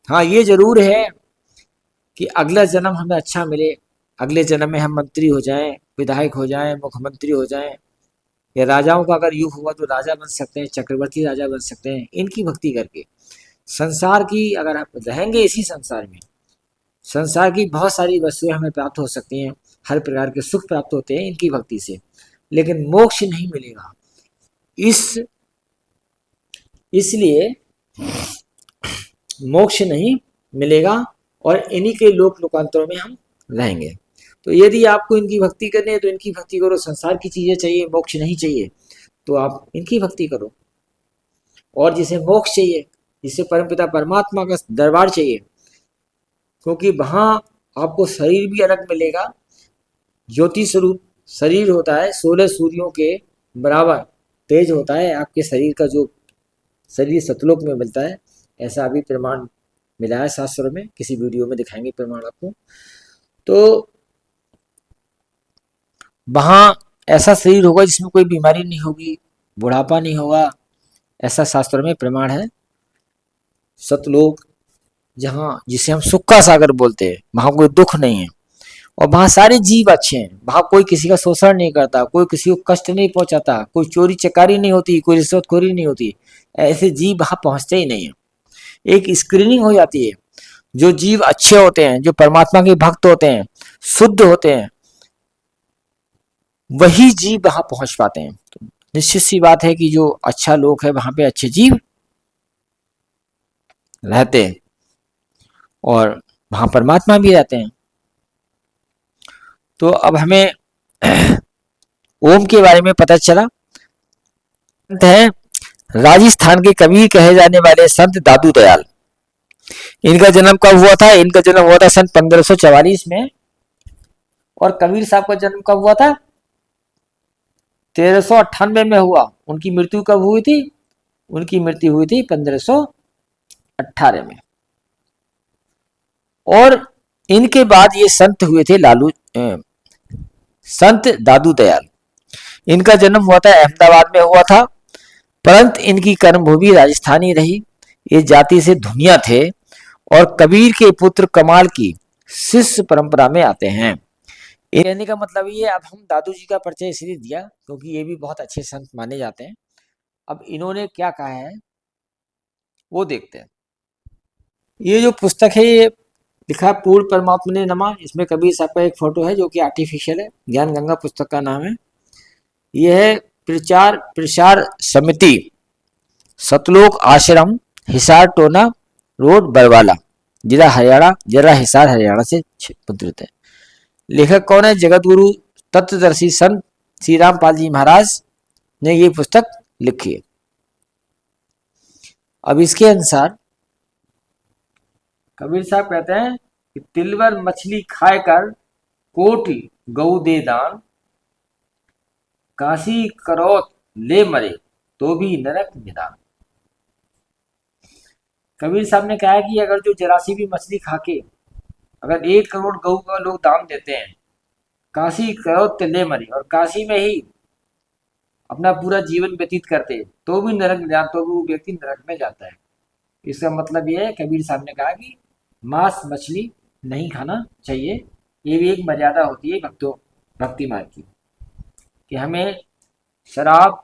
हाँ, ये जरूर है कि अगला जन्म हमें अच्छा मिले, अगले जन्म में हम मंत्री हो जाएं, विधायक हो जाएं, मुख्यमंत्री हो जाएं, या राजाओं का अगर युग हुआ तो राजा बन सकते हैं, चक्रवर्ती राजा बन सकते हैं, इनकी भक्ति करके। संसार की अगर आप रहेंगे इसी संसार में, संसार की बहुत सारी वस्तुएं हमें प्राप्त हो सकती हैं, हर प्रकार के सुख प्राप्त होते हैं इनकी भक्ति से, लेकिन मोक्ष नहीं मिलेगा। इसलिए मोक्ष नहीं मिलेगा और इन्हीं के लोक लोकांतरों में हम रहेंगे। तो यदि आपको इनकी भक्ति करनी है तो इनकी भक्ति करो। संसार की चीजें चाहिए, मोक्ष नहीं चाहिए, तो आप इनकी भक्ति करो। और जिसे मोक्ष चाहिए, जिसे परमपिता परमात्मा का दरबार चाहिए, क्योंकि वहां आपको शरीर भी अलग मिलेगा, ज्योति स्वरूप शरीर होता है, 16 सूर्यों के बराबर तेज होता है आपके शरीर का, जो शरीर सतलोक में मिलता है, ऐसा अभी प्रमाण मिला है शास्त्रों में, किसी वीडियो में दिखाएंगे प्रमाण आपको। तो वहां ऐसा शरीर होगा जिसमें कोई बीमारी नहीं होगी, बुढ़ापा नहीं होगा, ऐसा शास्त्रों में प्रमाण है। सतलोक, जहाँ जिसे हम सुख का सागर बोलते हैं, वहां कोई दुख नहीं है और वहां सारे जीव अच्छे हैं, वहां कोई किसी का शोषण नहीं करता, कोई किसी को कष्ट नहीं पहुंचाता, कोई चोरी चकारी नहीं होती, कोई रिश्वतखोरी नहीं होती, ऐसे जीव वहां पहुंचते ही नहीं है। एक स्क्रीनिंग हो जाती है, जो जीव अच्छे होते हैं, जो परमात्मा के भक्त होते हैं, शुद्ध होते हैं, वही जीव वहां पहुंच पाते हैं। तो निश्चित सी बात है कि जो अच्छा लोक है वहां पे अच्छे जीव रहते हैं और वहां परमात्मा भी रहते हैं। तो अब हमें ओम के बारे में पता चला है। राजस्थान के कबीर कहे जाने वाले संत दादू दयाल, इनका जन्म कब हुआ था? इनका जन्म हुआ था सन 1544 में। और कबीर साहब का जन्म कब हुआ था? 1398 में हुआ। उनकी मृत्यु कब हुई थी? उनकी मृत्यु हुई थी 1518 में। और इनके बाद ये संत हुए थे संत दादू दयाल। इनका जन्म हुआ था अहमदाबाद में हुआ था, परंतु इनकी कर्मभूमि राजस्थानी रही। ये जाति से धुनिया थे और कबीर के पुत्र कमाल की शिष्य परंपरा में आते हैं। ये कहने का मतलब ये, अब हम दादू जी का परिचय इसलिए दिया क्योंकि ये भी बहुत अच्छे संत माने जाते हैं। अब इन्होंने क्या कहा है वो देखते हैं। ये जो पुस्तक है ये लिखा पूर्ण परमात्मा ने नमा। इसमें कबीर साहब का एक फोटो है जो कि आर्टिफिशियल है। ज्ञान गंगा पुस्तक का नाम है। यह है प्रचार प्रसार समिति, सतलोक आश्रम, हिसार टोना रोड, बरवाला, जिला हरियाणा, जरा हिसार हरियाणा से मुद्रित है। लेखक कौन है? जगत गुरु तत्वदर्शी संत श्री रामपाल जी महाराज ने ये पुस्तक लिखी है। अब इसके अनुसार कबीर साहब कहते हैं कि तिलवर मछली खाए कर कोटि गऊ दे दान, काशी करौत ले मरे तो भी नरक निदान। कबीर साहब ने कहा है कि अगर जो जरासी भी मछली खा के अगर 1 करोड़ गऊ का लोग दान देते हैं, काशी करौत ले मरे, और काशी में ही अपना पूरा जीवन व्यतीत करते तो भी नरक निदान, तो भी वो व्यक्ति नरक में जाता है। इसका मतलब ये है, कबीर साहब ने कहा कि मांस मछली नहीं खाना चाहिए। ये भी एक मर्यादा होती है भक्ति मार्ग की, कि हमें शराब,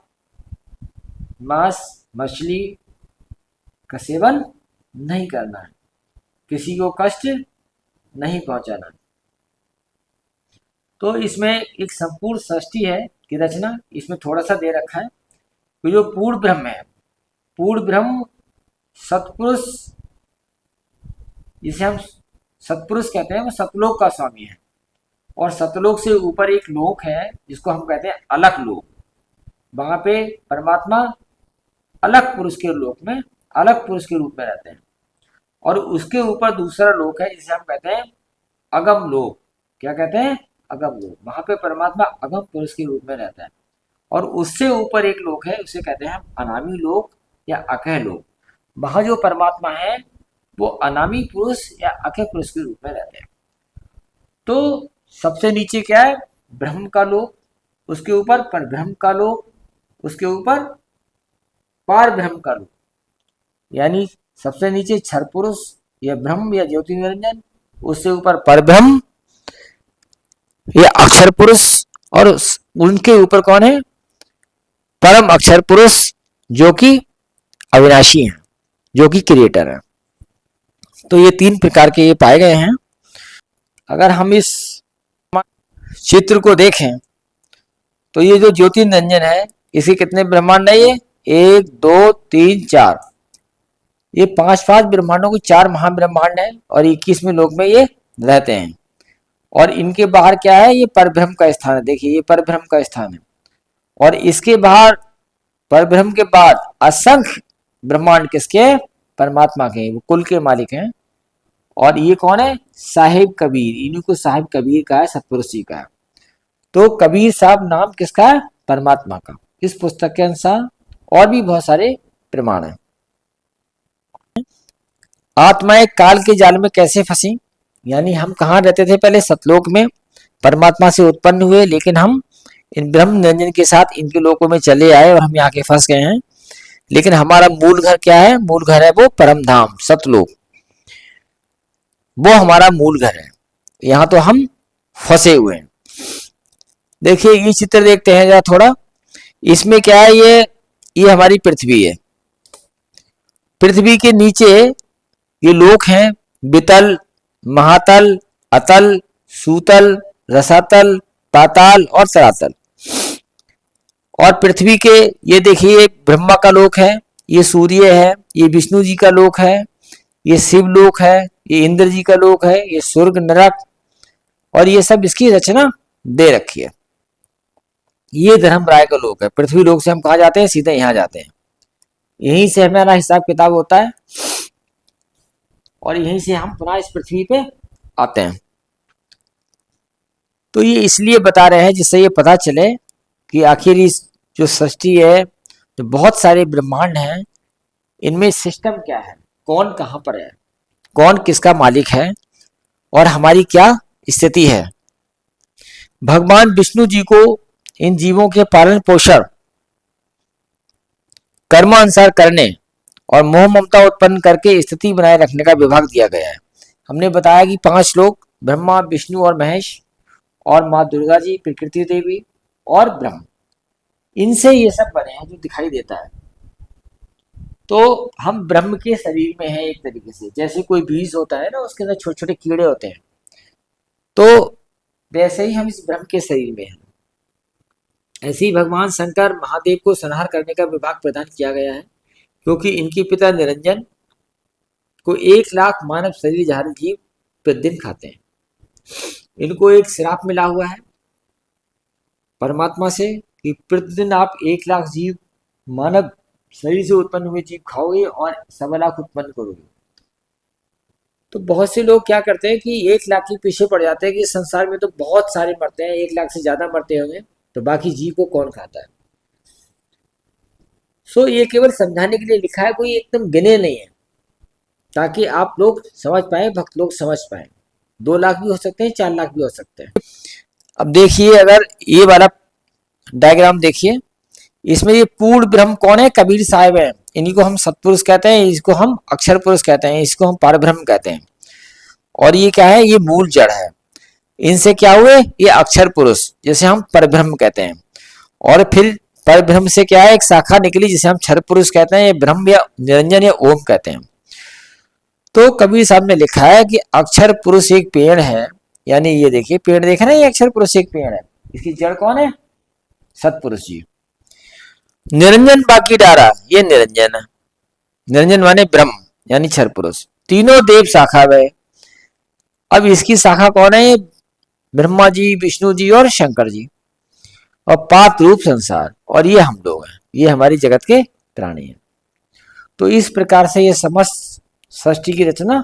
मांस, मछली का सेवन नहीं करना है, किसी को कष्ट नहीं पहुंचाना। तो इसमें एक संपूर्ण सृष्टि है की रचना इसमें थोड़ा सा दे रखा है कि जो पूर्ण ब्रह्म है, पूर्ण ब्रह्म सतपुरुष, जिसे हम सतपुरुष कहते हैं, वो सतलोक का स्वामी है। और सतलोक से ऊपर एक लोक है जिसको हम कहते हैं अलख लोक। वहां पे परमात्मा अलख पुरुष के लोक में अलग पुरुष के रूप में रहते हैं। और उसके ऊपर दूसरा लोक है जिसे हम कहते हैं अगम लोक। क्या कहते हैं? अगम लोक। वहां पे परमात्मा अगम पुरुष के रूप में रहता है। और उससे ऊपर एक लोक है, उसे कहते हैं अनामी लोक या अकह लोक। वहां जो परमात्मा है वो अनामी पुरुष या अकह पुरुष के रूप में रहते हैं। तो सबसे नीचे क्या है? ब्रह्म का लोक, उसके ऊपर परब्रह्म का लोक, उसके ऊपर पार ब्रह्म का लोक। यानी सबसे नीचे क्षर पुरुष या ब्रह्म या ज्योति निरंजन, उससे ऊपर परब्रह्म या अक्षर पुरुष, और उनके ऊपर कौन है? परम अक्षर पुरुष जो कि अविनाशी हैं, जो कि क्रिएटर है। तो ये 3 प्रकार के ये पाए गए हैं। अगर हम इस चित्र को देखें तो ये जो ज्योति निरंजन है, इसे कितने ब्रह्मांड है? ये 1 2 3 4, ये 5 ब्रह्मांडों के 4 महाब्रह्मांड है और 21वें लोक में ये रहते हैं। और इनके बाहर क्या है? ये परब्रह्म का स्थान है। देखिए ये परब्रह्म का स्थान है। और इसके बाहर परब्रह्म के बाद असंख्य ब्रह्मांड किसके? परमात्मा के, वो कुल के मालिक हैं। और ये कौन है? साहिब कबीर। इन्हीं को साहिब कबीर का है, सतपुरुष जी का है। तो कबीर साहब नाम किसका है? परमात्मा का। इस पुस्तक के अनुसार और भी बहुत सारे प्रमाण हैं। आत्माएं काल के जाल में कैसे फंसी? यानी हम कहाँ रहते थे पहले? सतलोक में, परमात्मा से उत्पन्न हुए, लेकिन हम इन ब्रह्म निरंजन के साथ इनके लोकों में चले आए और हम यहाँ के फंस गए हैं। लेकिन हमारा मूल घर क्या है? मूल घर है वो परम धाम सतलोक, वो हमारा मूल घर है। यहाँ तो हम फंसे हुए हैं। देखिए ये चित्र देखते हैं जरा थोड़ा। इसमें क्या है? ये हमारी पृथ्वी है। पृथ्वी के नीचे ये लोक हैं वितल, महातल, अतल, सूतल, रसातल, पाताल और तरातल। और पृथ्वी के ये देखिए ब्रह्मा का लोक है, ये सूर्य है, ये विष्णु जी का लोक है, ये शिव लोक है, ये इंद्र जी का लोक है, ये स्वर्ग नरक, और ये सब इसकी रचना दे रखी है। ये धर्मराय का लोक है। पृथ्वी लोक से हम कहाँ जाते हैं? सीधे यहाँ जाते हैं। यहीं से हमारा हिसाब किताब होता है और यहीं से हम पुनः इस पृथ्वी पे आते हैं। तो ये इसलिए बता रहे हैं जिससे ये पता चले कि आखिर इस जो सृष्टि है, जो बहुत सारे ब्रह्मांड हैं, इनमें सिस्टम क्या है, कौन कहाँ पर है, कौन किसका मालिक है, और हमारी क्या स्थिति है। भगवान विष्णु जी को इन जीवों के पालन पोषण, कर्मानुसार करने और मोह ममता उत्पन्न करके स्थिति बनाए रखने का विभाग दिया गया है। हमने बताया कि 5 लोग, ब्रह्मा, विष्णु और महेश, और माँ दुर्गा जी, प्रकृति देवी और ब्रह्म, इनसे ये सब बने हैं जो दिखाई देता है। तो हम ब्रह्म के शरीर में हैं एक तरीके से, जैसे कोई बीज होता है ना, उसके अंदर छोटे छोटे कीड़े होते हैं, तो वैसे ही हम इस ब्रह्म के शरीर में हैं। ऐसे ही भगवान शंकर महादेव को संहार करने का विभाग प्रदान किया गया है, क्योंकि इनके पिता निरंजन को 1 लाख मानव शरीर धारी जीव प्रतिदिन खाते हैं। इनको एक श्राप मिला हुआ है परमात्मा से कि प्रतिदिन आप 1 लाख जीव, मानव शरीर से उत्पन्न हुए जीव खाओगे और 1.25 लाख उत्पन्न करोगे। तो बहुत से लोग क्या करते हैं कि 1 लाख के पीछे पड़ जाते हैं कि संसार में तो बहुत सारे मरते हैं, 1 लाख से ज्यादा मरते होंगे, तो बाकी जीव को कौन खाता है। सो ये केवल समझाने के लिए लिखा है, कोई एकदम गिने नहीं है, ताकि आप लोग समझ पाए, भक्त लोग समझ पाए। 2 लाख भी हो सकते हैं, 4 लाख भी हो सकते हैं। अब देखिए, अगर ये वाला डायग्राम देखिए, इसमें ये पूर्ण ब्रह्म कौन है? कबीर साहब है। इन्हीं को हम सत्पुरुष कहते हैं, इसको हम अक्षर पुरुष कहते हैं, इसको हम पारब्रह्म कहते हैं। और ये क्या है? ये मूल जड़ है। इनसे क्या हुए? ये अक्षर पुरुष, जिसे हम परब्रह्म कहते हैं। और फिर परब्रह्म से क्या है? एक शाखा निकली जिसे हम क्षर पुरुष कहते हैं, ये ब्रह्म या निरंजन या ओम कहते हैं। तो कबीर साहब ने लिखा है कि अक्षर पुरुष एक पेड़ है, यानी ये देखिए पेड़ देखे ना, ये अक्षर पुरुष एक पेड़ है, इसकी जड़ कौन है? सतपुरुष जी। निरंजन बाकी डारा, ये निरंजन है। निरंजन माने ब्रह्म यानी क्षर पुरुष। तीनों देव शाखा में। अब इसकी शाखा कौन है? ब्रह्मा जी, विष्णु जी और शंकर जी। और पात रूप संसार, और ये हम लोग हैं, ये हमारी जगत के प्राणी हैं। तो इस प्रकार से ये समस्त सृष्टि की रचना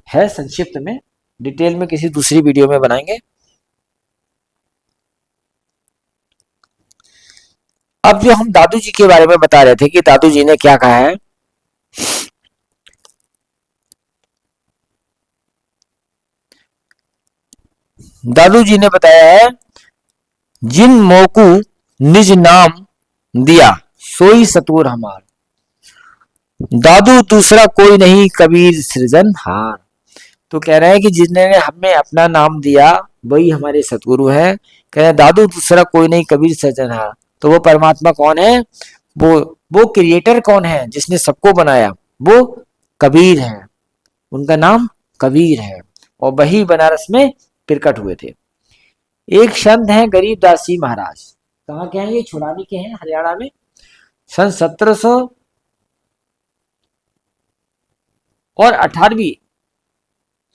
है। संक्षिप्त में, डिटेल में किसी दूसरी वीडियो में बनाएंगे। अब जो हम दादू जी के बारे में बता रहे थे कि दादू जी ने क्या कहा है, दादू जी ने बताया है, जिन मोकू निज नाम दिया सोई सतुर हमार, दादू दूसरा कोई नहीं कबीर सृजनहार। तो कह रहे हैं कि जिसने हमें अपना नाम दिया वही हमारे सतगुरु है। कह रहे हैं दादू दूसरा कोई नहीं कबीर सृजनहार। तो वो परमात्मा कौन है? वो क्रिएटर कौन है जिसने सबको बनाया? वो कबीर है, उनका नाम कबीर है, और वही बनारस में प्रकट हुए थे। एक संत हैं गरीबदास जी महाराज। कहाँ के हैं ये? छुड़ानी के हैं, हरियाणा में। सन 1700 और 18वीं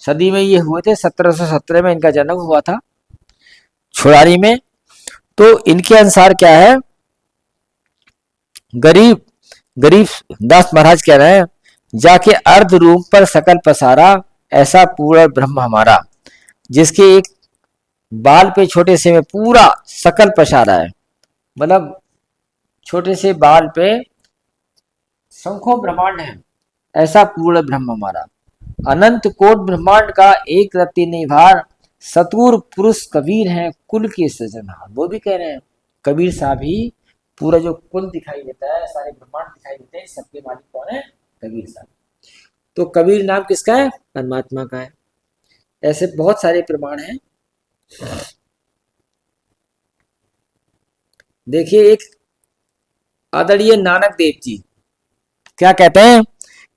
सदी में ये हुए थे। 1717 में इनका जन्म हुआ था छुड़ानी में। तो इनके अनुसार क्या है, गरीब दास महाराज कह रहे हैं, जाके अर्ध रूम पर सकल पसारा, ऐसा पूरा ब्रह्म हमारा, जिसके एक बाल पे छोटे से में पूरा सकल पसारा है। मतलब छोटे से बाल पे शंखों ब्रह्मांड है, ऐसा पूर्ण ब्रह्म हमारा। अनंत कोट ब्रह्मांड का एक रत्ती निभार, सतुर पुरुष कबीर है कुल के सृजनहार। वो भी कह रहे हैं कबीर साहब ही पूरा जो कुल दिखाई देता है, सारे ब्रह्मांड दिखाई देते हैं, सबके मालिक कौन है? कबीर साहब। तो कबीर नाम किसका है? परमात्मा का है। ऐसे बहुत सारे प्रमाण हैं। देखिए, एक आदरणीय नानक देव जी क्या कहते हैं,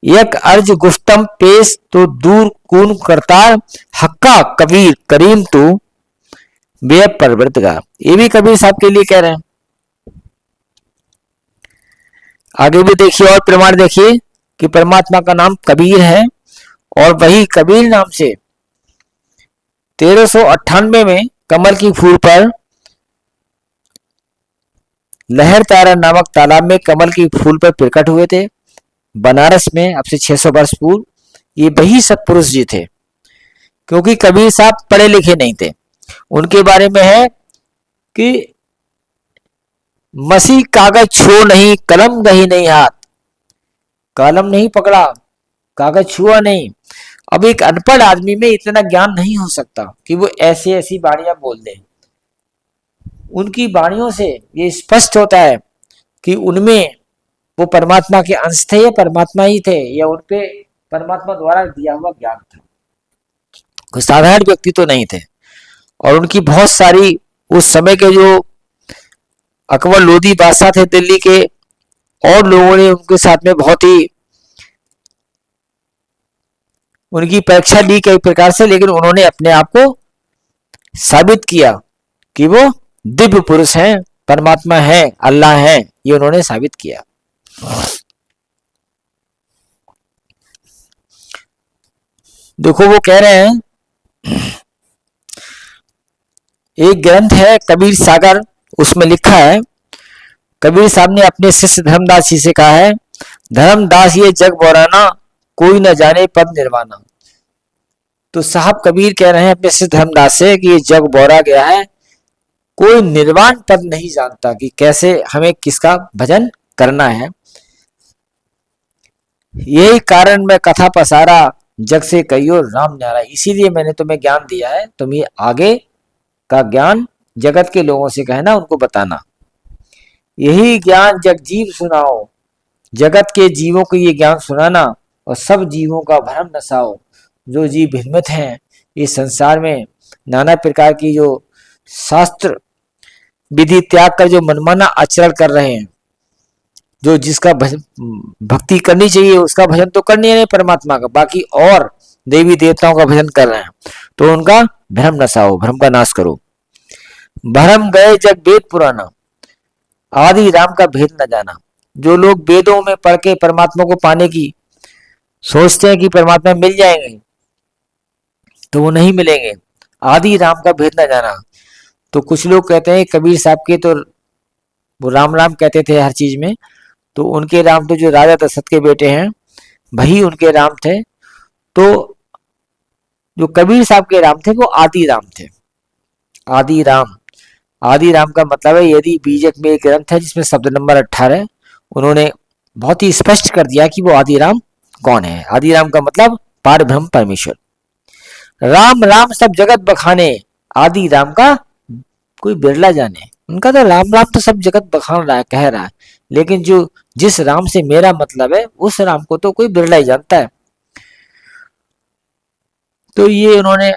एक अर्ज गुफ्तम पेश तो दूर कून करतार, हक्का कबीर करीम तू बे परवरदिगार। ये भी कबीर साहब के लिए कह रहे हैं। आगे भी देखिए और प्रमाण देखिए कि परमात्मा का नाम कबीर है, और वही कबीर नाम से 1398 में कमल की फूल पर लहर तारा नामक तालाब में कमल की फूल पर प्रकट हुए थे बनारस में, अब से 600 वर्ष पूर्व। ये वही सत्पुरुष जी थे, क्योंकि कबीर साहब पढ़े लिखे नहीं थे। उनके बारे में है कि मसी कागज छुओ नहीं, कलम गही नहीं हाथ, कलम नहीं पकड़ा, कागज छुआ नहीं, अब एक अनपढ़ आदमी में इतना ज्ञान नहीं हो सकता कि वो ऐसी ऐसी वाणियां बोल दे। उनकी वाणियों से ये स्पष्ट होता है कि उनमें वो परमात्मा के अंश थे या परमात्मा ही थे, या उनपे परमात्मा द्वारा दिया हुआ ज्ञान था, कोई साधारण व्यक्ति तो नहीं थे। और उनकी बहुत सारी उस समय के जो अकबर लोधी बादशाह थे दिल्ली के, और लोगों ने उनके साथ में बहुत ही उनकी परीक्षा ली कई प्रकार से, लेकिन उन्होंने अपने आप को साबित किया कि वो दिव्य पुरुष हैं, परमात्मा है, अल्लाह है, ये उन्होंने साबित किया। देखो वो कह रहे हैं, एक ग्रंथ है कबीर सागर, उसमें लिखा है, कबीर साहब ने अपने शिष्य धर्मदास जी से कहा है, धर्मदास ये जग बोराना, कोई न जाने पद निर्वाणा। तो साहब कबीर कह रहे हैं अपने शिष्य धर्मदास से कि ये जग बोरा गया है, कोई निर्वाण पद नहीं जानता कि कैसे हमें किसका भजन करना है। यही कारण मैं कथा पसारा, जग से कहियो राम न्यारा। इसीलिए मैंने तुम्हें ज्ञान दिया है, तुम ये आगे का ज्ञान जगत के लोगों से कहना, उनको बताना। यही ज्ञान जग जीव सुनाओ, जगत के जीवों को ये ज्ञान सुनाना, और सब जीवों का भ्रम नसाओ। जो जीव भ्रमित हैं इस संसार में, नाना प्रकार की जो शास्त्र विधि त्याग कर जो मनमाना आचरण कर रहे हैं, जो जिसका भक्ति करनी चाहिए उसका भजन तो करनी है नहीं परमात्मा का, बाकी और देवी देवताओं का भजन कर रहे हैं, तो उनका भ्रम नसाओ, भ्रम का नाश करो। भ्रम गए जग वेद पुराना, आदि राम का भेद न जाना। जो लोग वेदों में पढ़ के परमात्मा को पाने की सोचते हैं कि परमात्मा मिल जाएंगे, तो वो नहीं मिलेंगे। आदि राम का भेद न जाना। तो कुछ लोग कहते हैं कबीर साहब के तो वो राम राम कहते थे हर चीज में, तो उनके राम तो जो राजा दशरथ के बेटे हैं वही उनके राम थे। तो जो कबीर साहब के राम थे वो आदि राम थे। आदि राम, आदि राम का मतलब है, यदि बीजक में एक ग्रंथ है जिसमें शब्द नंबर 18, उन्होंने बहुत ही स्पष्ट कर दिया कि वो आदि राम कौन है। आदि राम का मतलब पार ब्रह्म परमेश्वर। राम राम सब जगत बखाने, आदि राम का कोई बिरला जाने। उनका तो राम राम तो सब जगत बखान रहा है, कह रहा है, लेकिन जो जिस राम से मेरा मतलब है उस राम को तो कोई बिरला ही जानता है। तो ये उन्होंने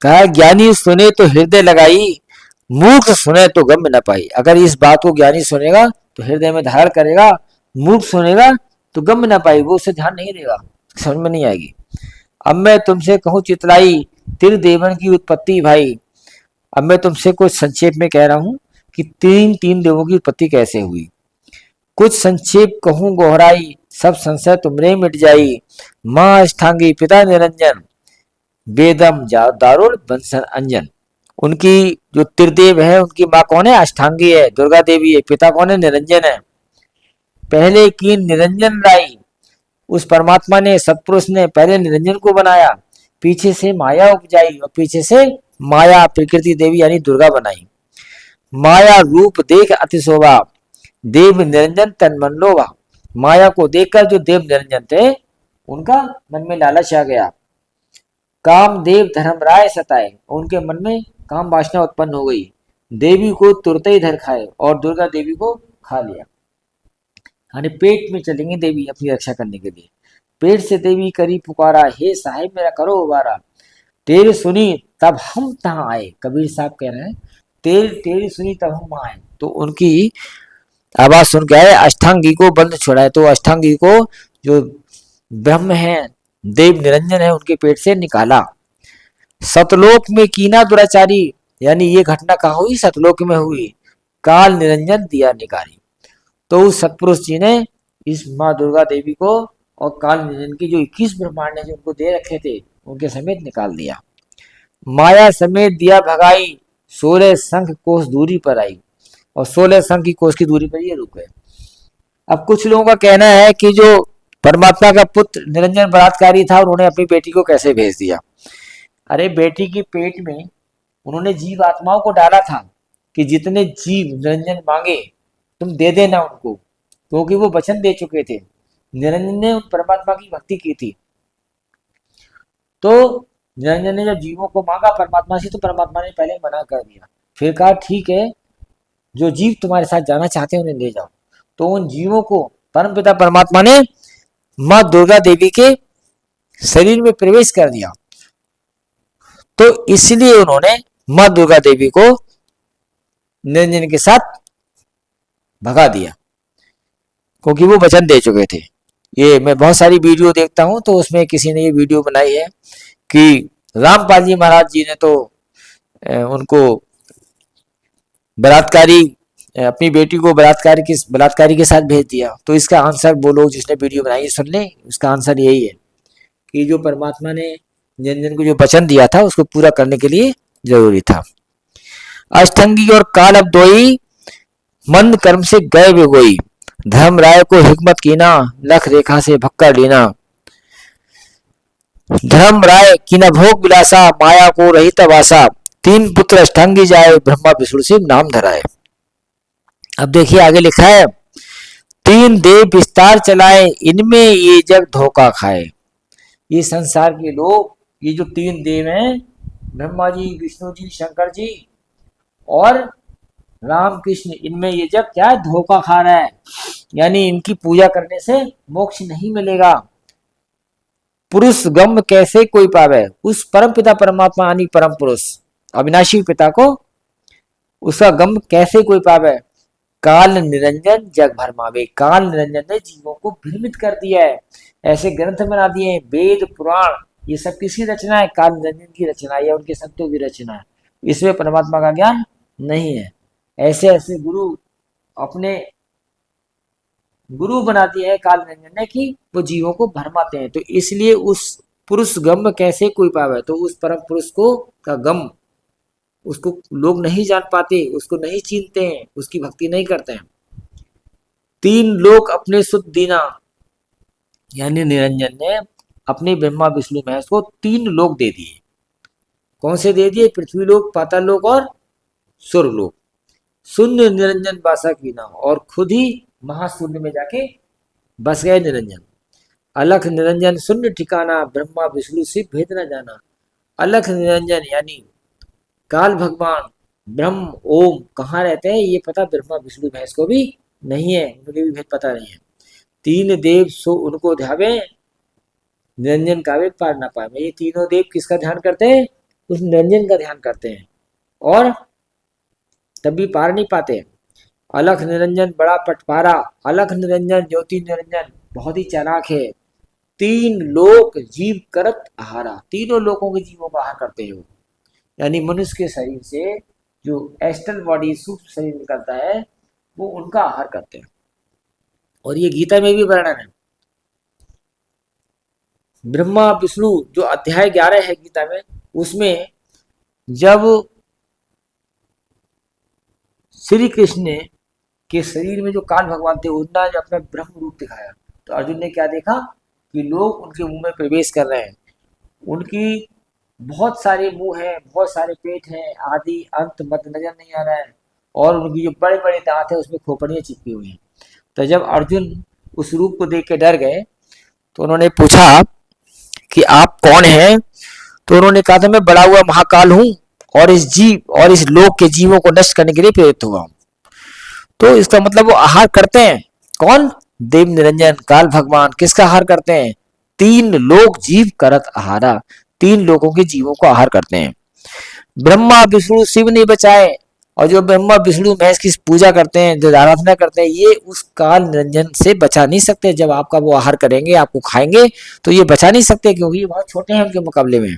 कहा, ज्ञानी सुने तो हृदय लगाई, मूर्ख सुने तो गम न पाई। अगर इस बात को ज्ञानी सुनेगा तो हृदय में धारण करेगा, मूर्ख सुनेगा तो गम न पाई, वो उसे ध्यान नहीं देगा, समझ में नहीं आएगी। अब मैं तुमसे कहूं चितलाई, तिर देवन की उत्पत्ति भाई। अब मैं तुमसे कुछ संक्षेप में कह रहा हूं कि तीन देवों की उत्पत्ति कैसे हुई। कुछ संक्षेप कहूं गोहराई, सब संशय तुमरे मिट जाई। माँ अष्टांगी पिता निरंजन, वेदम दारुण बंसन अंजन। उनकी जो त्रिदेव है उनकी माँ कौन है? अष्टांगी है, दुर्गा देवी है। पिता कौन है? निरंजन है। पहले की निरंजन लाई, उस परमात्मा ने सतपुरुष ने पहले निरंजन को बनाया, पीछे से माया उपजाई और पीछे से माया प्रकृति देवी यानी दुर्गा बनाई। माया रूप देख अति शोभा, देव निरंजन तन मन लोभा। माया को देखकर जो देव निरंजन थे उनका मन में लालच आ गया। काम देव धर्मराय सताए, उनके मन में काम वासना उत्पन्न हो गई। देवी को तुरते ही धर खाए और दुर्गा देवी को खा लिया। यानी पेट में चलेंगे देवी अपनी रक्षा करने के लिए। पेट से देवी करी पुकारा, हे साहिब मेरा करो उबारा। तेरी सुनी तब हम तहाँ आए। कबीर साहब कह रहे हैं तेरी सुनी तब हम आए। तो उनकी आवाज सुन के आए, अष्टांगी को बंद छुड़ाए। तो अष्टांगी को जो ब्रह्म है देव निरंजन है उनके पेट से निकाला। सतलोक में कीना दुराचारी, यानी ये घटना कहाँ हुई? सतलोक में हुई। काल निरंजन दिया निकारी। तो उस सतपुरुष जी ने इस माँ दुर्गा देवी को और काल निरंजन की जो 21 ब्रह्मांड जो उनको दे रखे थे उनके समेत निकाल दिया। माया समेत दिया भगाई, 16 शंख कोस दूरी पर आई। और 16 शंख की कोस की दूरी पर ये रुक गए। अब कुछ लोगों का कहना है कि जो परमात्मा का पुत्र निरंजन बलात्कारी था, उन्होंने अपनी बेटी को कैसे भेज दिया? अरे बेटी के पेट में उन्होंने जीव आत्माओं को डाला था कि जितने जीव निरंजन मांगे तुम दे देना उनको, क्योंकि वो वचन दे चुके थे निरंजन ने उन परमात्मा की भक्ति की थी। तो निरंजन ने जब जीवों को मांगा परमात्मा से, तो परमात्मा ने पहले मना कर दिया। फिर कहा ठीक है, जो जीव तुम्हारे साथ जाना चाहते हैं उन्हें ले जाओ। तो उन जीवों को परमपिता परमात्मा ने माँ दुर्गा देवी के शरीर में प्रवेश कर दिया। तो इसलिए उन्होंने माँ दुर्गा देवी को निरंजन के साथ भगा दिया, क्योंकि वो वचन दे चुके थे। ये मैं बहुत सारी वीडियो देखता हूं, तो उसमें किसी ने ये वीडियो बनाई है कि रामपाल जी महाराज जी ने तो उनको बलात्कारी, अपनी बेटी को बलात्कारी के साथ भेज दिया। तो इसका आंसर वो लोग जिसने वीडियो बनाई सुन लें, उसका आंसर यही है कि जो परमात्मा ने निरंजन को जो वचन दिया था उसको पूरा करने के लिए जरूरी था। अष्टंगी और काल अब दोई, मंद कर्म से गए बेगोई, धर्म राय को हिकमत कीना, लख रेखा से भक्कर लेना। धर्म राय कीना भोग विलासा, माया को रहित वासा, तीन पुत्र अष्टांगी जाए, ब्रह्मा विष्णु से नाम धराए। अब देखिए आगे लिखा है, तीन देव विस्तार चलाए, इनमें ये जग धोखा खाए। ये संसार के लोग, ये जो तीन देव हैं, ब्रह्मा जी, विष्णु जी, शंकर जी और राम कृष्ण, इनमें ये जग क्या है, धोखा खा रहा है। यानी इनकी पूजा करने से मोक्ष नहीं मिलेगा। पुरुष गम कैसे कोई पावे, उस परम पिता परमात्मा यानी परम पुरुष अविनाशी पिता को, उसका गम कैसे कोई पावे। काल निरंजन जग भरमावे, काल निरंजन ने जीवों को भ्रमित कर दिया है। ऐसे ग्रंथ बना दिए हैं, वेद पुराण, ये सब किसकी रचना है, काल निरंजन की रचना है, या उनके संतों की रचना है। इसमें परमात्मा का ज्ञान नहीं है। ऐसे ऐसे गुरु अपने गुरु बना दिए हैं काल निरंजन ने कि वो जीवों को भरमाते हैं। तो इसलिए उस पुरुष गम कैसे कोई पावे, तो उस परम पुरुष को का गम उसको लोग नहीं जान पाते, उसको नहीं चीनते हैं, उसकी भक्ति नहीं करते हैं। तीन लोग अपने सुध दीना, यानी निरंजन ने अपने ब्रह्मा विष्णु महेश को तीन लोक दे दिए। कौन से दे दिए, पृथ्वी लोक, पाताल लोक और स्वर्गलोक। शून्य निरंजन वासा कीना, और खुद ही महाशून्य में जाके बस गए निरंजन। अलख निरंजन शून्य ठिकाना, ब्रह्मा विष्णु से भेद न जाना। अलख निरंजन यानी काल भगवान ब्रह्म ओम कहाँ रहते हैं ये पता ब्रह्मा विष्णु महेश को भी नहीं है, उन्हें भी भेद पता नहीं है। तीन देव सो उनको ध्यावे, निरंजन का वे पार ना पाए। ये तीनों देव किसका ध्यान करते हैं, उस निरंजन का ध्यान करते हैं, और तब भी पार नहीं पाते। अलख निरंजन बड़ा पटपारा, अलख निरंजन ज्योति निरंजन बहुत ही चालाक है। तीन लोक जीव करत आहारा, तीनों लोकों के जीवों का आहार करते हैं वो। यानी मनुष्य के शरीर से जो एस्ट्रल बॉडी सूक्ष्म शरीर निकलता है वो उनका आहार करते हैं। और ये गीता में भी वर्णन है। ब्रह्मा विष्णु जो अध्याय 11 है गीता में, उसमें जब श्री कृष्ण के शरीर में जो काल भगवान थे उन्होंने अपना ब्रह्म रूप दिखाया, तो अर्जुन ने क्या देखा कि लोग उनके मुंह में प्रवेश कर रहे हैं। उनकी बहुत सारे मुंह हैं, बहुत सारे पेट हैं, आदि अंत मत नजर नहीं आ रहा है, और उनकी जो बड़े बड़े दांत है उसमें खोपड़ियां चिपकी हुई हैं। तो जब अर्जुन उस रूप को देख के डर गए तो उन्होंने पूछा कि आप कौन हैं, तो उन्होंने कहा था मैं बड़ा हुआ महाकाल हूं और इस लोक के जीवों को नष्ट करने के लिए प्रेरित हुआ हूं। तो इसका मतलब वो आहार करते हैं कौन, देव निरंजन काल भगवान। किसका आहार करते हैं, तीन लोक जीव करत आहारा, तीन लोगों के जीवों को आहार करते हैं। ब्रह्मा विष्णु शिव नहीं बचाए, और जो ब्रह्मा विष्णु महेश की पूजा करते हैं, जो आराधना करते हैं, ये उस काल निरंजन से बचा नहीं सकते। जब आपका वो आहार करेंगे, आपको खाएंगे, तो ये बचा नहीं सकते, क्योंकि ये बहुत छोटे हैं उनके मुकाबले में।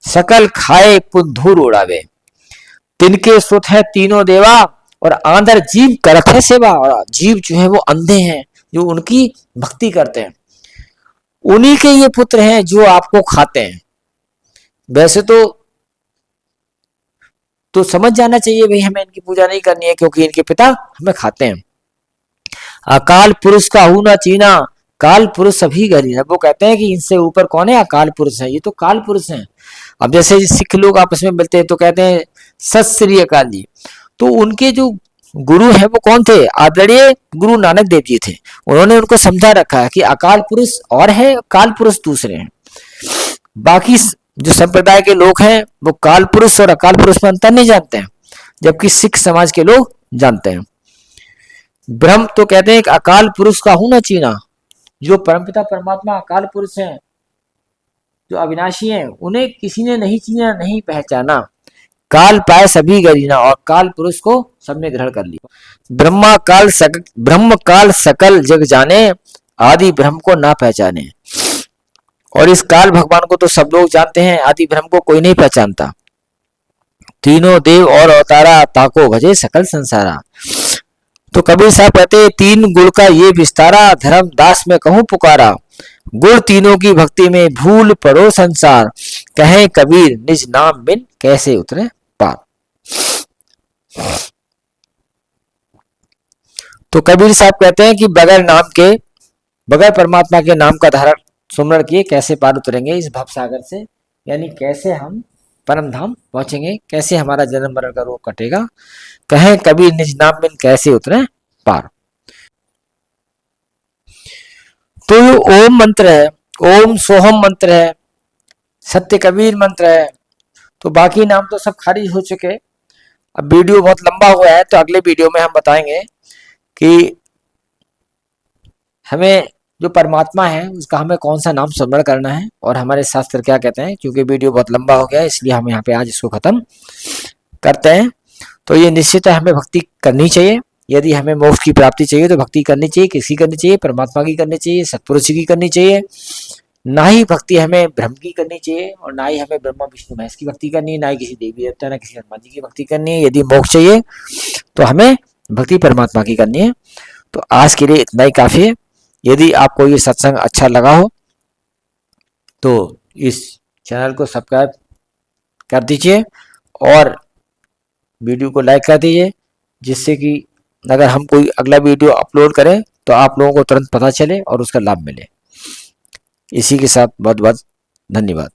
सकल खाए पुन धूर उड़ावे, तिनके सुत है तीनों देवा, और आंधर जीव करत है सेवा। और जीव जो है वो अंधे हैं, जो उनकी भक्ति करते हैं। उन्हीं के ये पुत्र हैं जो आपको खाते हैं। वैसे तो समझ जाना चाहिए भाई हमें इनकी पूजा नहीं करनी है, क्योंकि इनके पिता हमें खाते हैं। अकाल पुरुष का हूं ना चीना, काल पुरुष सभी गरीब है। वो कहते हैं कि इनसे ऊपर कौन है, अकाल पुरुष है, ये तो काल पुरुष हैं। अब जैसे सिख लोग आपस में मिलते हैं तो कहते हैं सत श्री अकाल जी, तो उनके जो गुरु है वो कौन थे? आदरणीय गुरु नानक देव जी थे। उन्होंने उनको समझा रखा है कि अकाल पुरुष और है, काल पुरुष दूसरे हैं। बाकी जो संप्रदाय के लोग हैं वो काल पुरुष और अकाल पुरुष में अंतर नहीं जानते हैं, जबकि सिख समाज के लोग जानते हैं। ब्रह्म तो कहते हैं कि अकाल पुरुष का हूं न चीना। जो परमपिता परमात्मा अकाल पुरुष हैं, जो अविनाशी हैं, उन्हें किसी ने नहीं चीना, नहीं पहचाना। काल पाए सभी गरीना, और काल पुरुष को सबने ग्रहण कर लिया। ब्रह्म काल सकल जग जाने, आदि ब्रह्म को ना पहचाने। और इस काल भगवान को तो सब लोग जानते हैं, आदि ब्रह्म को कोई नहीं पहचानता। तीनों देव और अवतारा, ताको भजे सकल संसारा। तो कबीर साहब कहते, तीन गुण का ये विस्तारा, धर्म दास में कहूं पुकारा। गुण तीनों की भक्ति में भूल पड़ो संसार, कहे कबीर निज नाम बिन कैसे उतरे पार। तो कबीर साहब कहते हैं कि बगैर नाम के, बगैर परमात्मा के नाम का धारण सुमरण किए कैसे पार उतरेंगे इस भव सागर से, यानी कैसे हम परम धाम पहुंचेंगे, कैसे हमारा जन्म मरण का रोग कटेगा। कहे कबीर निज नाम बिन कैसे उतरे पार। तो ये ओम मंत्र है, ओम सोहम मंत्र है, सत्य कबीर मंत्र है। तो बाकी नाम तो सब खारिज हो चुके। अब वीडियो बहुत लंबा हुआ है, तो अगले वीडियो में हम बताएंगे कि हमें जो परमात्मा है उसका हमें कौन सा नाम स्मरण करना है और हमारे शास्त्र क्या कहते हैं। क्योंकि वीडियो बहुत लंबा हो गया है, इसलिए हम यहाँ पे आज इसको खत्म करते हैं। तो ये निश्चित है, हमें भक्ति करनी चाहिए। यदि हमें मोक्ष की प्राप्ति चाहिए तो भक्ति करनी चाहिए। किसकी करनी चाहिए? परमात्मा की करनी चाहिए, सत्पुरुष की करनी चाहिए। ना ही भक्ति हमें ब्रह्म की करनी चाहिए, और ना ही हमें ब्रह्मा विष्णु महेश की भक्ति करनी है, ना ही किसी देवी देवता, ना किसी हनुमान जी की भक्ति करनी है। यदि मोक्ष चाहिए तो हमें भक्ति परमात्मा की करनी है। तो आज के लिए इतना ही काफी है। यदि आपको ये सत्संग अच्छा लगा हो तो इस चैनल को सब्सक्राइब कर दीजिए और वीडियो को लाइक कर दीजिए, जिससे कि अगर हम कोई अगला वीडियो अपलोड करें तो आप लोगों को तुरंत पता चले और उसका लाभ मिले। इसी के साथ बहुत बहुत धन्यवाद।